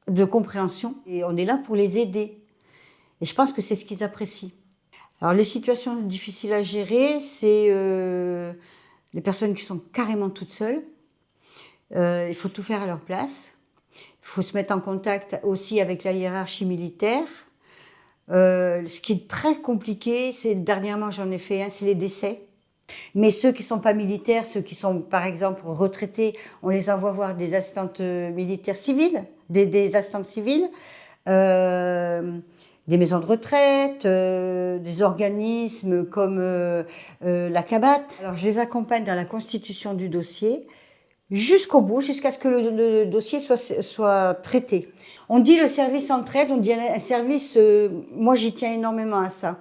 de compréhension, et on est là pour les aider. Et je pense que c'est ce qu'ils apprécient. Alors les situations difficiles à gérer, c'est les personnes qui sont carrément toutes seules. Il faut tout faire à leur place. Il faut se mettre en contact aussi avec la hiérarchie militaire. Ce qui est très compliqué, c'est dernièrement j'en ai fait un, c'est les décès. Mais ceux qui ne sont pas militaires, ceux qui sont par exemple retraités, on les envoie voir des assistantes militaires civiles, des assistantes civiles, des maisons de retraite, des organismes comme la CABAT. Alors je les accompagne dans la constitution du dossier jusqu'au bout, jusqu'à ce que le dossier soit traité. On dit le service entraide, on dit un service, moi j'y tiens énormément à ça,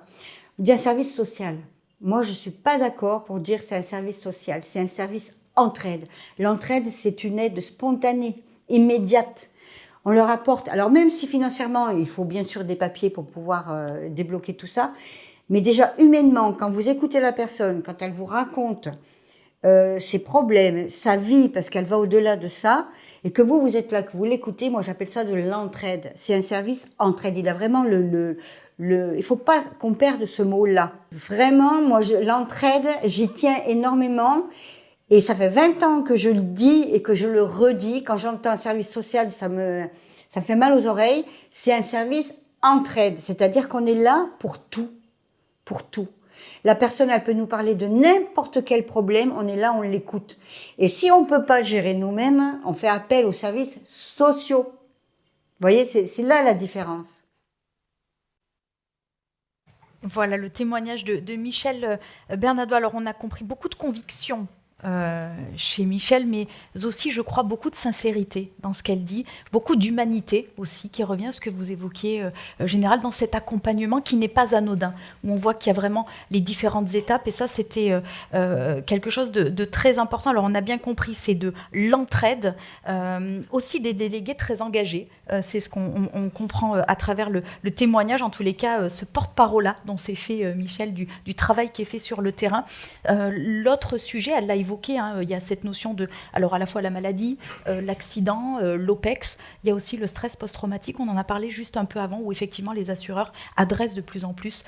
on dit un service social. Moi je ne suis pas d'accord pour dire que c'est un service social, c'est un service entraide. L'entraide, c'est une aide spontanée, immédiate. On leur apporte, alors même si financièrement, il faut bien sûr des papiers pour pouvoir débloquer tout ça, mais déjà humainement, quand vous écoutez la personne, quand elle vous raconte ses problèmes, sa vie, parce qu'elle va au-delà de ça, et que vous êtes là, que vous l'écoutez, moi j'appelle ça de l'entraide. C'est un service entraide. Il a vraiment il ne faut pas qu'on perde ce mot-là. Vraiment, moi l'entraide, j'y tiens énormément. Et ça fait 20 ans que je le dis et que je le redis. Quand j'entends un service social, ça me fait mal aux oreilles. C'est un service entraide, c'est-à-dire qu'on est là pour tout, pour tout. La personne, elle peut nous parler de n'importe quel problème, on est là, on l'écoute. Et si on ne peut pas le gérer nous-mêmes, on fait appel aux services sociaux. Vous voyez, c'est là la différence.
Voilà le témoignage de Michel Bernadois. Alors on a compris beaucoup de conviction chez Michel, mais aussi, je crois, beaucoup de sincérité dans ce qu'elle dit, beaucoup d'humanité aussi, qui revient à ce que vous évoquiez, Général, dans cet accompagnement qui n'est pas anodin, où on voit qu'il y a vraiment les différentes étapes, et ça, c'était quelque chose de très important. Alors, on a bien compris, c'est de l'entraide, aussi des délégués très engagés, c'est ce qu'on comprend à travers le témoignage, en tous les cas, ce porte-parole-là dont s'est fait Michel, du travail qui est fait sur le terrain. L'autre sujet, elle l'a évoqué, il y a cette notion de, alors à la fois la maladie, l'accident, l'OPEX, il y a aussi le stress post-traumatique, on en a parlé juste un peu avant, où effectivement les assureurs adressent de plus en plus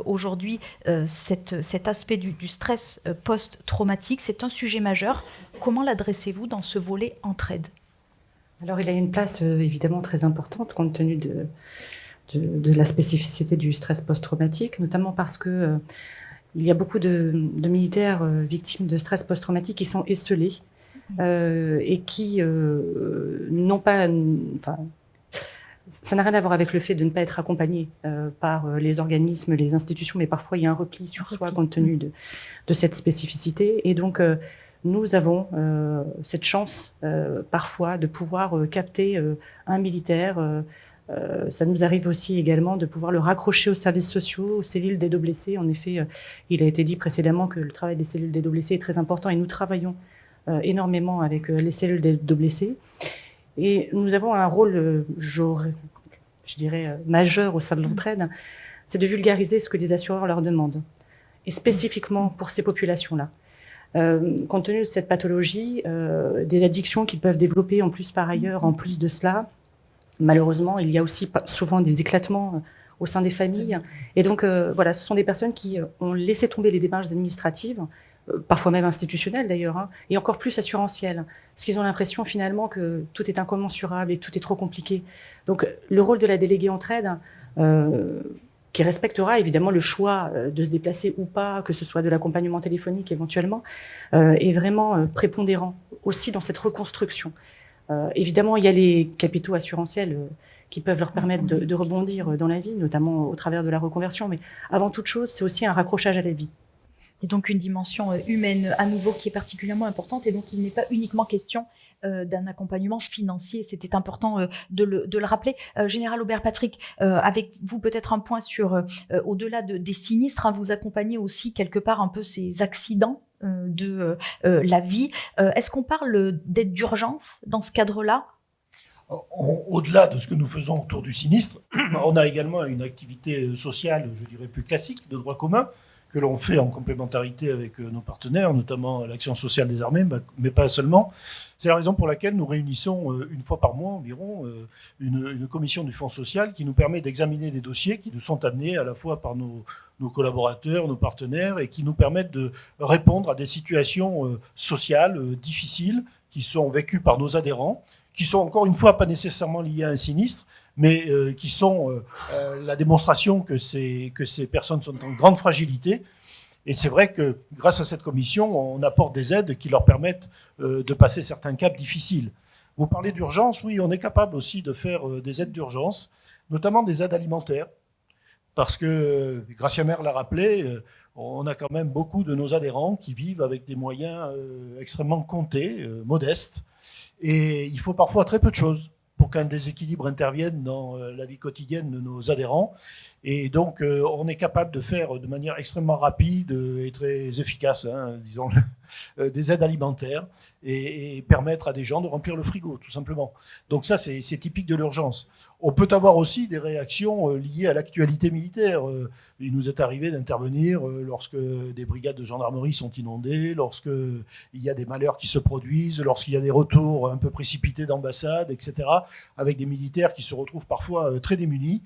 aujourd'hui cet aspect du stress post-traumatique. C'est un sujet majeur. Comment l'adressez-vous dans ce volet entraide ?
Alors il a une place évidemment très importante compte tenu de la spécificité du stress post-traumatique, notamment parce que il y a beaucoup de militaires victimes de stress post-traumatique qui sont esseulés et qui n'ont pas... ça n'a rien à voir avec le fait de ne pas être accompagné par les organismes, les institutions, mais parfois il y a un repli sur soi compte tenu de cette spécificité. Et donc, nous avons cette chance parfois de pouvoir capter un militaire. Ça nous arrive aussi également de pouvoir le raccrocher aux services sociaux, aux cellules d'aide aux blessés. En effet, il a été dit précédemment que le travail des cellules d'aide aux blessés est très important et nous travaillons énormément avec les cellules d'aide aux blessés. Et nous avons un rôle, je dirais, majeur au sein de l'entraide, c'est de vulgariser ce que les assureurs leur demandent. et spécifiquement pour ces populations-là. Compte tenu de cette pathologie, des addictions qu'ils peuvent développer en plus par ailleurs, en plus de cela, malheureusement, il y a aussi souvent des éclatements au sein des familles. Et donc, voilà, ce sont des personnes qui ont laissé tomber les démarches administratives, parfois même institutionnelles d'ailleurs, hein, et encore plus assurantielles, parce qu'ils ont l'impression finalement que tout est incommensurable et tout est trop compliqué. Donc, le rôle de la déléguée entraide, qui respectera évidemment le choix de se déplacer ou pas, que ce soit de l'accompagnement téléphonique éventuellement, est vraiment prépondérant aussi dans cette reconstruction. Évidemment, il y a les capitaux assurantiels qui peuvent leur permettre de rebondir dans la vie, notamment au travers de la reconversion, mais avant toute chose, c'est aussi un raccrochage à la vie.
Et donc une dimension humaine à nouveau qui est particulièrement importante, et donc il n'est pas uniquement question d'un accompagnement financier. C'était important de le rappeler. Général Aubert-Patrick, avec vous peut-être un point sur, au-delà des sinistres, hein, vous accompagnez aussi quelque part un peu ces accidents de la vie. Est-ce qu'on parle d'aide d'urgence dans ce cadre-là ?
Au-delà de ce que nous faisons autour du sinistre, on a également une activité sociale, je dirais plus classique, de droit commun, que l'on fait en complémentarité avec nos partenaires, notamment l'Action sociale des armées, mais pas seulement. C'est la raison pour laquelle nous réunissons une fois par mois environ une commission du Fonds social qui nous permet d'examiner des dossiers qui nous sont amenés à la fois par nos collaborateurs, nos partenaires, et qui nous permettent de répondre à des situations sociales difficiles qui sont vécues par nos adhérents, qui sont encore une fois pas nécessairement liées à un sinistre, mais qui sont la démonstration que ces personnes sont en grande fragilité. Et c'est vrai que grâce à cette commission, on apporte des aides qui leur permettent de passer certains caps difficiles. Vous parlez d'urgence, oui, on est capable aussi de faire des aides d'urgence, notamment des aides alimentaires, parce que, Gracia Mère l'a rappelé, on a quand même beaucoup de nos adhérents qui vivent avec des moyens extrêmement comptés, modestes, et il faut parfois très peu de choses pour qu'un déséquilibre intervienne dans la vie quotidienne de nos adhérents. Et donc, on est capable de faire de manière extrêmement rapide et très efficace, hein, disons, des aides alimentaires et permettre à des gens de remplir le frigo, tout simplement. Donc ça, c'est typique de l'urgence. On peut avoir aussi des réactions liées à l'actualité militaire. Il nous est arrivé d'intervenir lorsque des brigades de gendarmerie sont inondées, lorsqu'il y a des malheurs qui se produisent, lorsqu'il y a des retours un peu précipités d'ambassades, etc., avec des militaires qui se retrouvent parfois très démunis.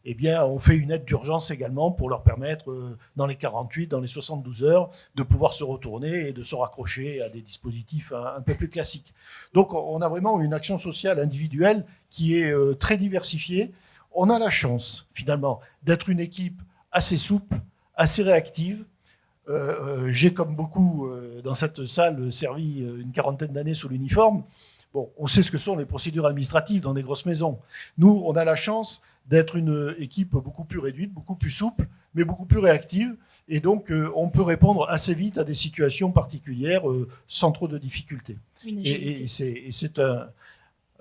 Eh bien, on fait une aide d'urgence également pour leur permettre, dans les 48, dans les 72 heures, de pouvoir se retourner et de se raccrocher à des dispositifs un peu plus classiques. Donc, on a vraiment une action sociale individuelle qui est très diversifiée. On a la chance, finalement, d'être une équipe assez souple, assez réactive. J'ai, comme beaucoup dans cette salle, servi une quarantaine d'années sous l'uniforme. Bon, on sait ce que sont les procédures administratives dans des grosses maisons. Nous, on a la chance d'être une équipe beaucoup plus réduite, beaucoup plus souple, mais beaucoup plus réactive. Et donc, on peut répondre assez vite à des situations particulières sans trop de difficultés. Et c'est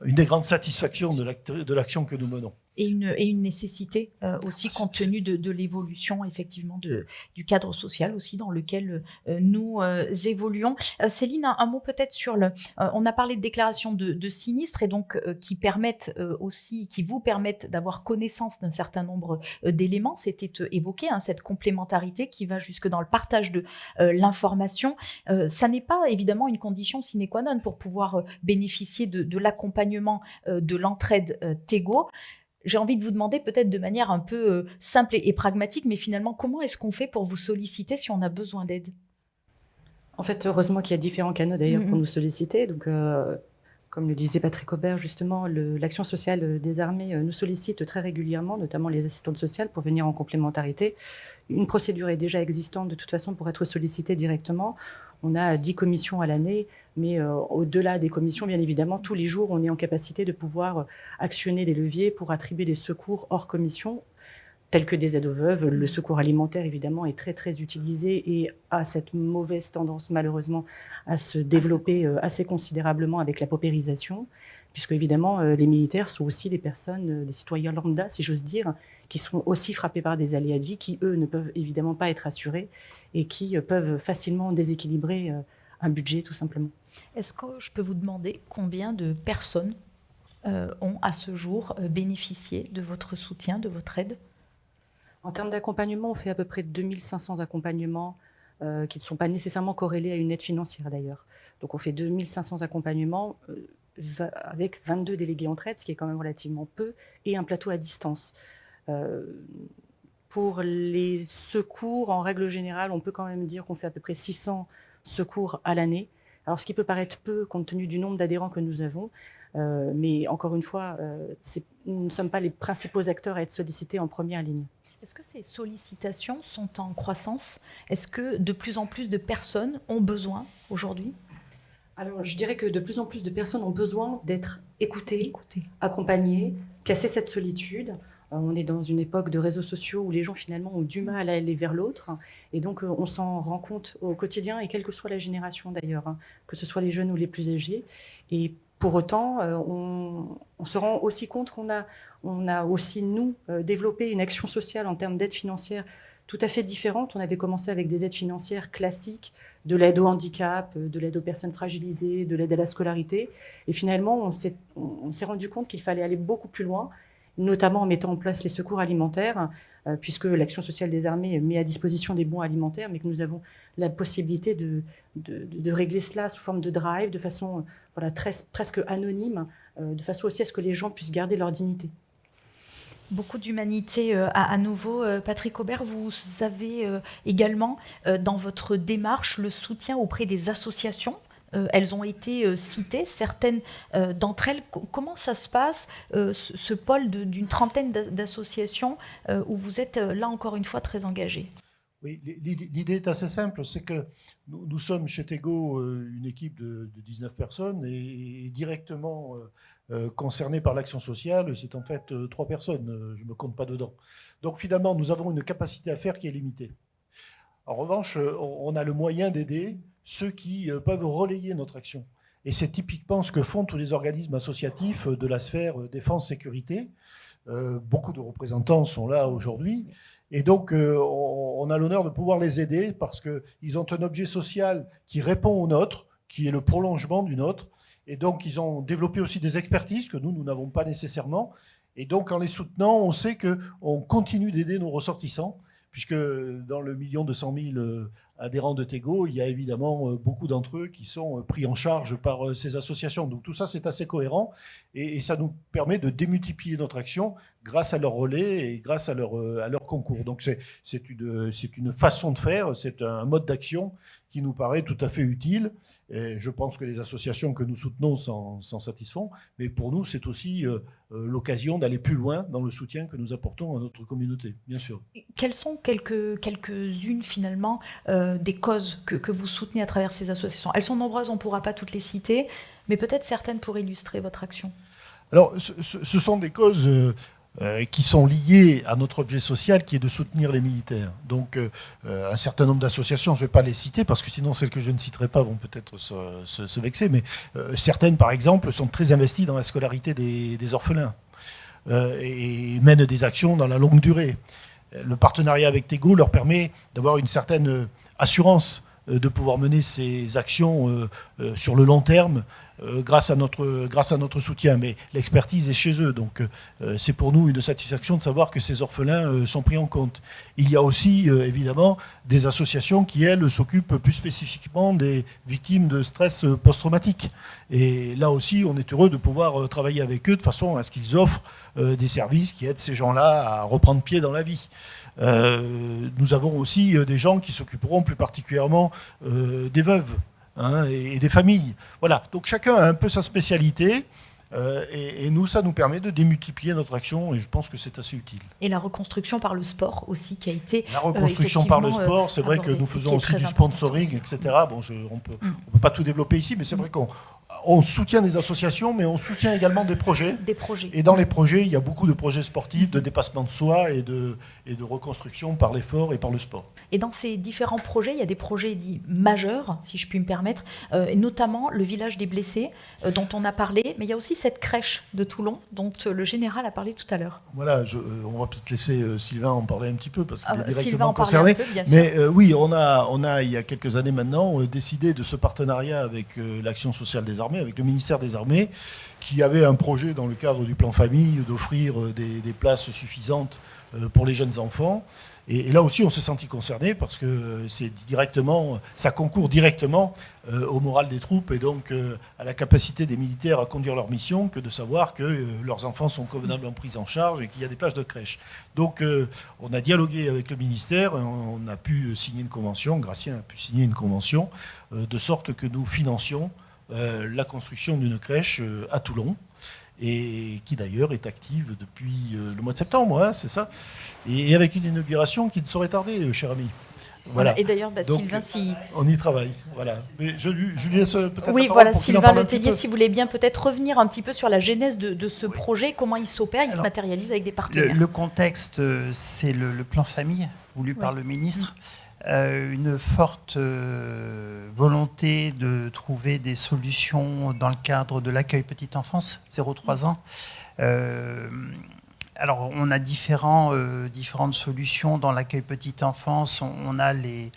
une des grandes satisfactions de l'action que nous menons.
Et une nécessité aussi, compte tenu de l'évolution effectivement du cadre social aussi dans lequel nous évoluons. Céline, un mot peut-être sur on a parlé de déclaration de sinistres et donc qui vous permettent d'avoir connaissance d'un certain nombre d'éléments. C'était évoqué, hein, cette complémentarité qui va jusque dans le partage de l'information. Ça n'est pas évidemment une condition sine qua non pour pouvoir bénéficier de l'accompagnement de l'entraide Tego. J'ai envie de vous demander peut-être de manière un peu simple et pragmatique, mais finalement, comment est-ce qu'on fait pour vous solliciter si on a besoin d'aide ?
En fait, heureusement qu'il y a différents canaux d'ailleurs pour nous solliciter. Donc, comme le disait Patrick Aubert, justement, l'Action sociale des armées nous sollicite très régulièrement, notamment les assistantes sociales, pour venir en complémentarité. Une procédure est déjà existante de toute façon pour être sollicité directement. On a 10 commissions à l'année, mais au-delà des commissions, bien évidemment, tous les jours, on est en capacité de pouvoir actionner des leviers pour attribuer des secours hors commission, tels que des aides aux veuves. Le secours alimentaire, évidemment, est très, très utilisé et a cette mauvaise tendance, malheureusement, à se développer assez considérablement avec la paupérisation, puisque, évidemment, les militaires sont aussi des personnes, des citoyens lambda, si j'ose dire, qui sont aussi frappés par des aléas de vie qui, eux, ne peuvent évidemment pas être assurés et qui peuvent facilement déséquilibrer un budget, tout simplement.
Est-ce que je peux vous demander combien de personnes ont, à ce jour, bénéficié de votre soutien, de votre aide ?
En termes d'accompagnement, on fait à peu près 2500 accompagnements qui ne sont pas nécessairement corrélés à une aide financière d'ailleurs. Donc on fait 2500 accompagnements avec 22 délégués entraide, ce qui est quand même relativement peu, et un plateau à distance. Pour les secours, en règle générale, on peut quand même dire qu'on fait à peu près 600 secours à l'année. Alors ce qui peut paraître peu compte tenu du nombre d'adhérents que nous avons, mais encore une fois, nous ne sommes pas les principaux acteurs à être sollicités en première ligne.
Est-ce que ces sollicitations sont en croissance? Est-ce que de plus en plus de personnes ont besoin aujourd'hui?
Alors, je dirais que de plus en plus de personnes ont besoin d'être écoutées, accompagnées, casser cette solitude. On est dans une époque de réseaux sociaux où les gens finalement ont du mal à aller vers l'autre. Et donc, on s'en rend compte au quotidien, et quelle que soit la génération d'ailleurs, que ce soit les jeunes ou les plus âgés. Et pour autant, on se rend aussi compte qu'on a aussi, nous, développé une action sociale en termes d'aide financière tout à fait différente. On avait commencé avec des aides financières classiques, de l'aide au handicap, de l'aide aux personnes fragilisées, de l'aide à la scolarité. Et finalement, on s'est rendu compte qu'il fallait aller beaucoup plus loin, notamment en mettant en place les secours alimentaires, puisque l'Action sociale des armées met à disposition des bons alimentaires, mais que nous avons la possibilité de régler cela sous forme de drive, de façon presque anonyme, de façon aussi à ce que les gens puissent garder leur dignité.
Beaucoup d'humanité à nouveau. Patrick Aubert, vous avez également dans votre démarche le soutien auprès des associations. Elles ont été citées, certaines d'entre elles. Comment ça se passe, ce pôle d'une trentaine d'associations où vous êtes là encore une fois très engagés?
Oui, l'idée est assez simple, c'est que nous sommes chez Tego une équipe de 19 personnes et directement concernés par l'action sociale, c'est en fait 3 personnes, je ne me compte pas dedans. Donc finalement, nous avons une capacité à faire qui est limitée. En revanche, on a le moyen d'aider ceux qui peuvent relayer notre action. Et c'est typiquement ce que font tous les organismes associatifs de la sphère défense-sécurité. Beaucoup de représentants sont là aujourd'hui. Et donc, on a l'honneur de pouvoir les aider parce qu'ils ont un objet social qui répond au nôtre, qui est le prolongement du nôtre. Et donc, ils ont développé aussi des expertises que nous n'avons pas nécessairement. Et donc, en les soutenant, on sait qu'on continue d'aider nos ressortissants, puisque dans le 1 200 000 adhérents de Tego, il y a évidemment beaucoup d'entre eux qui sont pris en charge par ces associations. Donc tout ça, c'est assez cohérent et ça nous permet de démultiplier notre action grâce à leur relais et grâce à leur concours. Donc c'est une façon de faire, c'est un mode d'action qui nous paraît tout à fait utile. Et je pense que les associations que nous soutenons s'en satisfont, mais pour nous, c'est aussi l'occasion d'aller plus loin dans le soutien que nous apportons à notre communauté, bien sûr.
Quelles sont quelques-unes finalement des causes que vous soutenez à travers ces associations? Elles sont nombreuses, on ne pourra pas toutes les citer, mais peut-être certaines pour illustrer votre action.
Alors, ce sont des causes qui sont liées à notre objet social qui est de soutenir les militaires. Donc, un certain nombre d'associations, je ne vais pas les citer parce que sinon celles que je ne citerai pas vont peut-être se vexer, mais certaines, par exemple, sont très investies dans la scolarité des orphelins et mènent des actions dans la longue durée. Le partenariat avec Tego leur permet d'avoir une certaine assurance de pouvoir mener ces actions sur le long terme grâce à notre soutien. Mais l'expertise est chez eux, donc c'est pour nous une satisfaction de savoir que ces orphelins sont pris en compte. Il y a aussi évidemment des associations qui, elles, s'occupent plus spécifiquement des victimes de stress post-traumatique. Et là aussi, on est heureux de pouvoir travailler avec eux de façon à ce qu'ils offrent des services qui aident ces gens-là à reprendre pied dans la vie. Nous avons aussi des gens qui s'occuperont plus particulièrement des veuves et des familles. Voilà, donc chacun a un peu sa spécialité et nous, ça nous permet de démultiplier notre action et je pense que c'est assez utile.
Et la reconstruction par le sport aussi qui a été
La reconstruction par le sport, c'est vrai que nous faisons aussi du sponsoring, etc. Bon, on peut pas tout développer ici, mais c'est vrai qu'on soutient des associations, mais on soutient également des projets. Et dans les projets, il y a beaucoup de projets sportifs, de dépassement de soi et de reconstruction par l'effort et par le sport.
Et dans ces différents projets, il y a des projets dits majeurs, si je puis me permettre, et notamment le village des blessés, dont on a parlé, mais il y a aussi cette crèche de Toulon, dont le général a parlé tout à l'heure.
Voilà, on va peut-être laisser Sylvain en parler un petit peu, parce qu'il est directement concerné. Mais oui, on a, il y a quelques années maintenant, décidé de ce partenariat avec l'Action sociale des des Armées, avec le ministère des Armées, qui avait un projet dans le cadre du plan famille d'offrir des places suffisantes pour les jeunes enfants. Et là aussi, on s'est senti concerné parce que ça concourt directement au moral des troupes et donc à la capacité des militaires à conduire leur mission que de savoir que leurs enfants sont convenablement pris en charge et qu'il y a des places de crèche. Donc on a dialogué avec le ministère, on a pu signer une convention, Gratien a pu signer une convention, de sorte que nous financions la construction d'une crèche à Toulon, et qui d'ailleurs est active depuis le mois de septembre, hein, c'est ça, et avec une inauguration qui ne saurait tarder, cher ami. Voilà.
Et d'ailleurs,
donc,
Sylvain, si...
on y travaille. Voilà. Mais je lui laisse peut-être.
Oui, voilà, Sylvain Letellier, si vous voulez bien peut-être revenir un petit peu sur la genèse de ce projet, comment il s'opère, il se matérialise avec des partenaires.
Le contexte, c'est le plan famille voulu par le ministre. Une forte volonté de trouver des solutions dans le cadre de l'accueil petite enfance, 0-3 ans. Alors, on a différentes solutions dans l'accueil petite enfance. On a les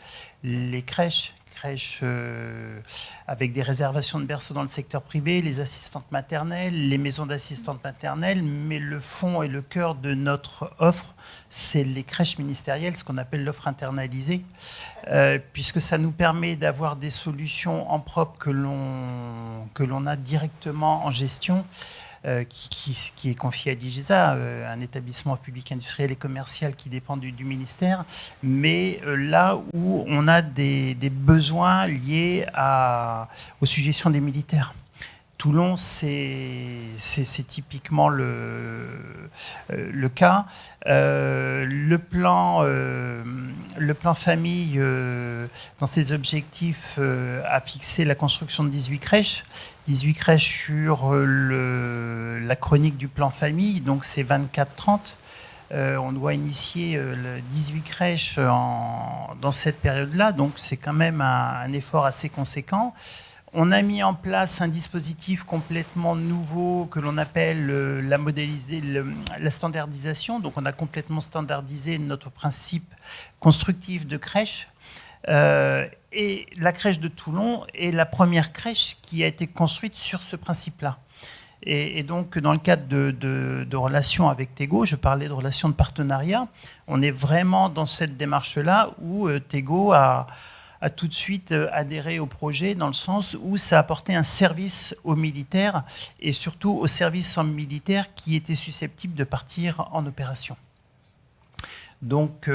crèches avec des réservations de berceaux dans le secteur privé, les assistantes maternelles, les maisons d'assistantes maternelles, mais le fond et le cœur de notre offre, c'est les crèches ministérielles, ce qu'on appelle l'offre internalisée, puisque ça nous permet d'avoir des solutions en propre que l'on a directement en gestion, qui est confié à DIGESA, un établissement public industriel et commercial qui dépend du ministère, mais là où on a des besoins liés aux suggestions des militaires. Toulon, c'est typiquement le cas. Le plan famille, dans ses objectifs, a fixé la construction de 18 crèches. 18 crèches sur la chronique du plan famille, donc c'est 24-30. On doit initier 18 crèches dans cette période-là, donc c'est quand même un effort assez conséquent. On a mis en place un dispositif complètement nouveau que l'on appelle la standardisation. Donc on a complètement standardisé notre principe constructif de crèche. Et la crèche de Toulon est la première crèche qui a été construite sur ce principe-là. Et donc, dans le cadre de relations avec Tego, je parlais de relations de partenariat, on est vraiment dans cette démarche-là où Tego a tout de suite adhéré au projet dans le sens où ça apportait un service aux militaires et surtout aux services militaires qui étaient susceptibles de partir en opération. Donc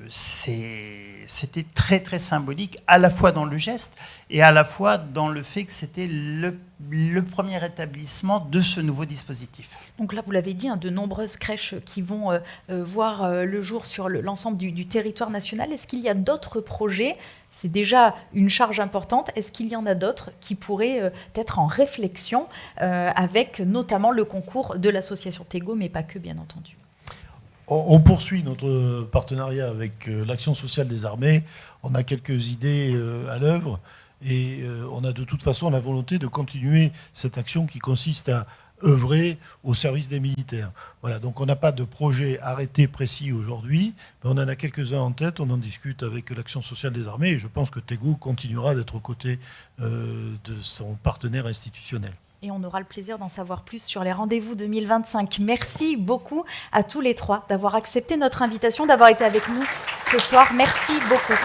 c'était très très symbolique, à la fois dans le geste et à la fois dans le fait que c'était le premier établissement de ce nouveau dispositif.
Donc là, vous l'avez dit, de nombreuses crèches qui vont voir le jour sur l'ensemble du territoire national. Est-ce qu'il y a d'autres projets ? C'est déjà une charge importante. Est-ce qu'il y en a d'autres qui pourraient être en réflexion avec notamment le concours de l'association Tego, mais pas que, bien entendu ?
On poursuit notre partenariat avec l'Action sociale des armées. On a quelques idées à l'œuvre et on a de toute façon la volonté de continuer cette action qui consiste à œuvrer au service des militaires. Voilà, donc on n'a pas de projet arrêté précis aujourd'hui, mais on en a quelques-uns en tête. On en discute avec l'Action sociale des armées et je pense que Tego continuera d'être aux côtés de son partenaire institutionnel.
Et on aura le plaisir d'en savoir plus sur les rendez-vous 2025. Merci beaucoup à tous les trois d'avoir accepté notre invitation, d'avoir été avec nous ce soir. Merci beaucoup.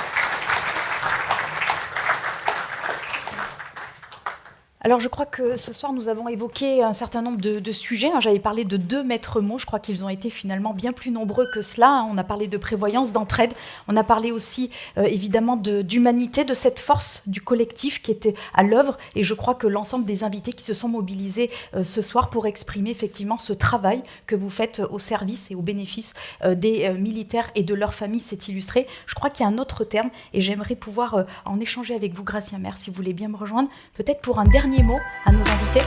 Alors je crois que ce soir nous avons évoqué un certain nombre de sujets. J'avais parlé de 2 maîtres mots, je crois qu'ils ont été finalement bien plus nombreux que cela. On a parlé de prévoyance, d'entraide, on a parlé aussi évidemment d'humanité, de cette force du collectif qui était à l'œuvre. Et je crois que l'ensemble des invités qui se sont mobilisés ce soir pour exprimer effectivement ce travail que vous faites au service et au bénéfice des militaires et de leurs familles s'est illustré. Je crois qu'il y a un autre terme et j'aimerais pouvoir en échanger avec vous, Gratien Maire, si vous voulez bien me rejoindre, peut-être pour un dernier mot à nos invités.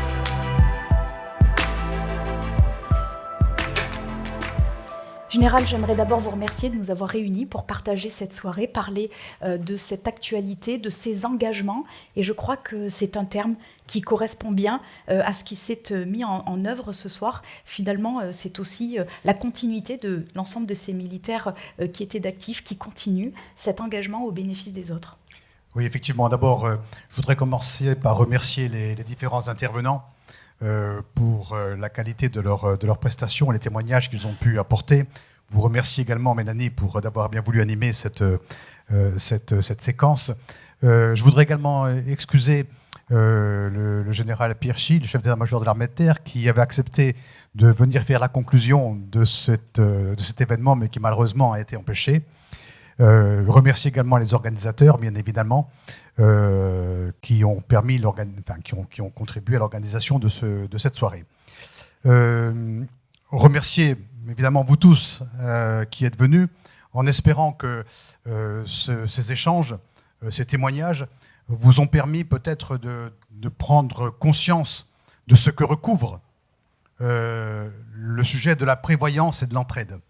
Général, j'aimerais d'abord vous remercier de nous avoir réunis pour partager cette soirée, parler de cette actualité, de ces engagements. Et je crois que c'est un terme qui correspond bien à ce qui s'est mis en œuvre ce soir. Finalement, c'est aussi la continuité de l'ensemble de ces militaires qui étaient d'actifs, qui continuent cet engagement au bénéfice des autres.
Oui, effectivement. D'abord, je voudrais commencer par remercier les différents intervenants pour la qualité de leurs prestations et les témoignages qu'ils ont pu apporter. Vous remercie également, Mélanie, pour d'avoir bien voulu animer cette séquence. Je voudrais également excuser le général Pierchi, le chef d'état-major de l'armée de terre, qui avait accepté de venir faire la conclusion de cet événement, mais qui malheureusement a été empêché. Remercier également les organisateurs, bien évidemment, qui ont contribué à l'organisation de cette soirée. Remercier évidemment vous tous qui êtes venus, en espérant que ces échanges, ces témoignages vous ont permis peut-être de prendre conscience de ce que recouvre le sujet de la prévoyance et de l'entraide,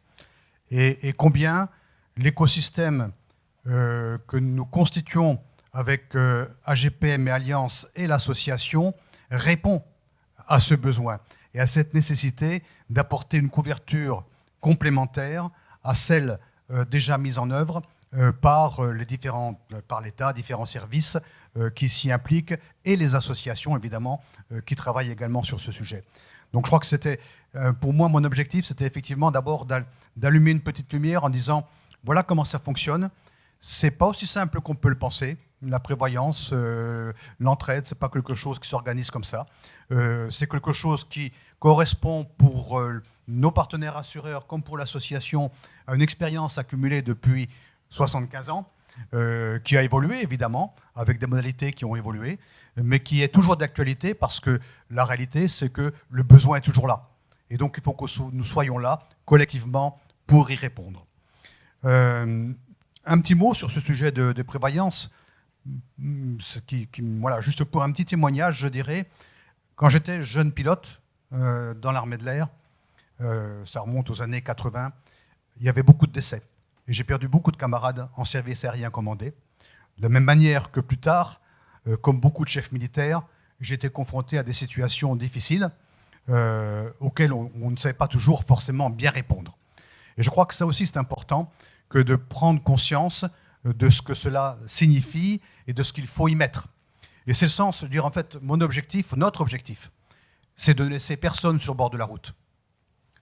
et combien l'écosystème que nous constituons avec AGPM et Alliance et l'association répond à ce besoin et à cette nécessité d'apporter une couverture complémentaire à celle déjà mise en œuvre par l'État, différents services qui s'y impliquent, et les associations évidemment qui travaillent également sur ce sujet. Donc je crois que c'était, pour moi, mon objectif, c'était effectivement d'abord d'allumer une petite lumière en disant voilà comment ça fonctionne. C'est pas aussi simple qu'on peut le penser. La prévoyance, l'entraide, c'est pas quelque chose qui s'organise comme ça. C'est quelque chose qui correspond pour nos partenaires assureurs comme pour l'association à une expérience accumulée depuis 75 ans, qui a évolué évidemment, avec des modalités qui ont évolué, mais qui est toujours d'actualité parce que la réalité, c'est que le besoin est toujours là. Et donc il faut que nous soyons là collectivement pour y répondre. Un petit mot sur ce sujet de prévoyance, voilà, juste pour un petit témoignage, je dirais, quand j'étais jeune pilote dans l'armée de l'air, ça remonte aux années 80, il y avait beaucoup de décès. Et j'ai perdu beaucoup de camarades en service aérien commandé. De la même manière que plus tard, comme beaucoup de chefs militaires, j'ai été confronté à des situations difficiles auxquelles on ne sait pas toujours forcément bien répondre. Et je crois que ça aussi, c'est important que de prendre conscience de ce que cela signifie et de ce qu'il faut y mettre. Et c'est le sens de dire, en fait, mon objectif, notre objectif, c'est de ne laisser personne sur le bord de la route,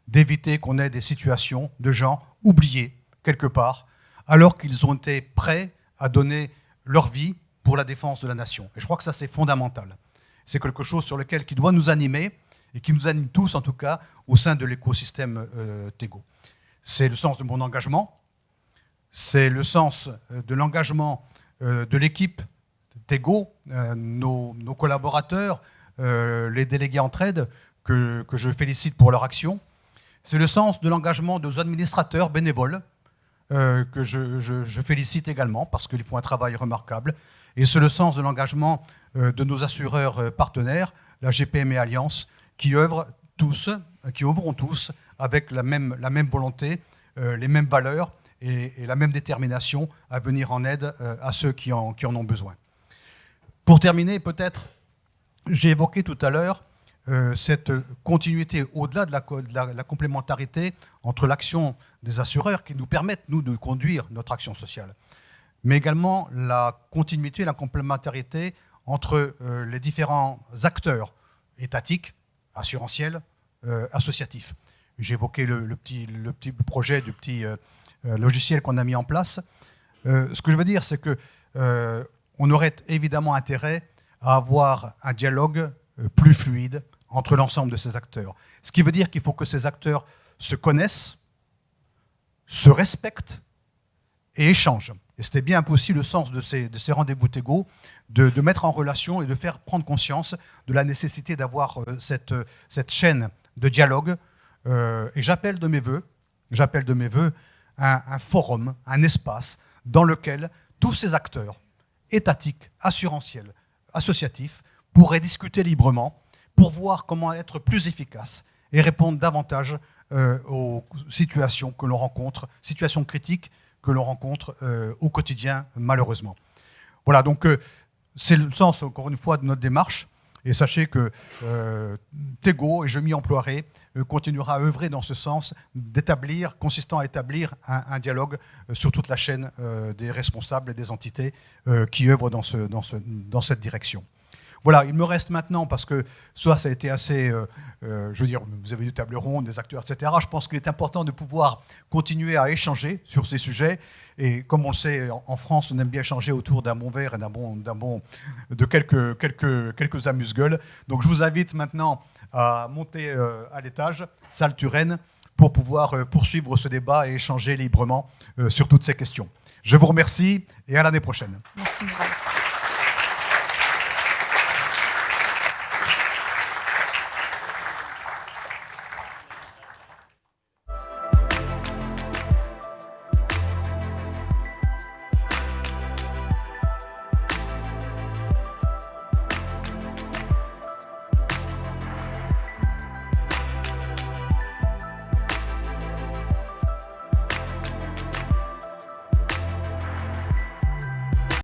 d'éviter qu'on ait des situations de gens oubliés quelque part, alors qu'ils ont été prêts à donner leur vie pour la défense de la nation. Et je crois que ça, c'est fondamental. C'est quelque chose sur lequel qui doit nous animer, et qui nous anime tous, en tout cas, au sein de l'écosystème Tego. C'est le sens de mon engagement, c'est le sens de l'engagement de l'équipe Tego, nos collaborateurs, les délégués entraide, que je félicite pour leur action. C'est le sens de l'engagement de nos administrateurs bénévoles, que je félicite également, parce qu'ils font un travail remarquable. Et c'est le sens de l'engagement de nos assureurs partenaires, la GPM et Alliance, qui œuvreront tous avec la même volonté, les mêmes valeurs et la même détermination à venir en aide à ceux qui en ont besoin. Pour terminer, peut-être, j'ai évoqué tout à l'heure cette continuité au-delà de la complémentarité entre l'action des assureurs qui nous permettent, nous, de conduire notre action sociale, mais également la continuité et la complémentarité entre les différents acteurs étatiques, assurantiels, associatifs. J'ai évoqué le petit projet du petit logiciel qu'on a mis en place. Ce que je veux dire, c'est qu'on aurait évidemment intérêt à avoir un dialogue plus fluide entre l'ensemble de ces acteurs. Ce qui veut dire qu'il faut que ces acteurs se connaissent, se respectent et échangent. Et c'était bien aussi le sens de ces rendez-vous Tego, de mettre en relation et de faire prendre conscience de la nécessité d'avoir cette chaîne de dialogue. Et j'appelle de mes voeux un forum, un espace dans lequel tous ces acteurs étatiques, assurantiels, associatifs pourraient discuter librement pour voir comment être plus efficace et répondre davantage aux situations que l'on rencontre, situations critiques que l'on rencontre au quotidien, malheureusement. Voilà, donc c'est le sens, encore une fois, de notre démarche. Et sachez que Tego, et je m'y emploierai, continuera à œuvrer dans ce sens consistant à établir un dialogue sur toute la chaîne des responsables et des entités qui œuvrent dans cette direction. Voilà, il me reste maintenant, parce que ça a été assez, je veux dire, vous avez des tables rondes, des acteurs, etc. Je pense qu'il est important de pouvoir continuer à échanger sur ces sujets. Et comme on le sait, en France, on aime bien échanger autour d'un bon verre et de quelques amuse-gueules. Donc je vous invite maintenant à monter à l'étage, salle Turenne, pour pouvoir poursuivre ce débat et échanger librement sur toutes ces questions. Je vous remercie et à l'année prochaine.
Merci.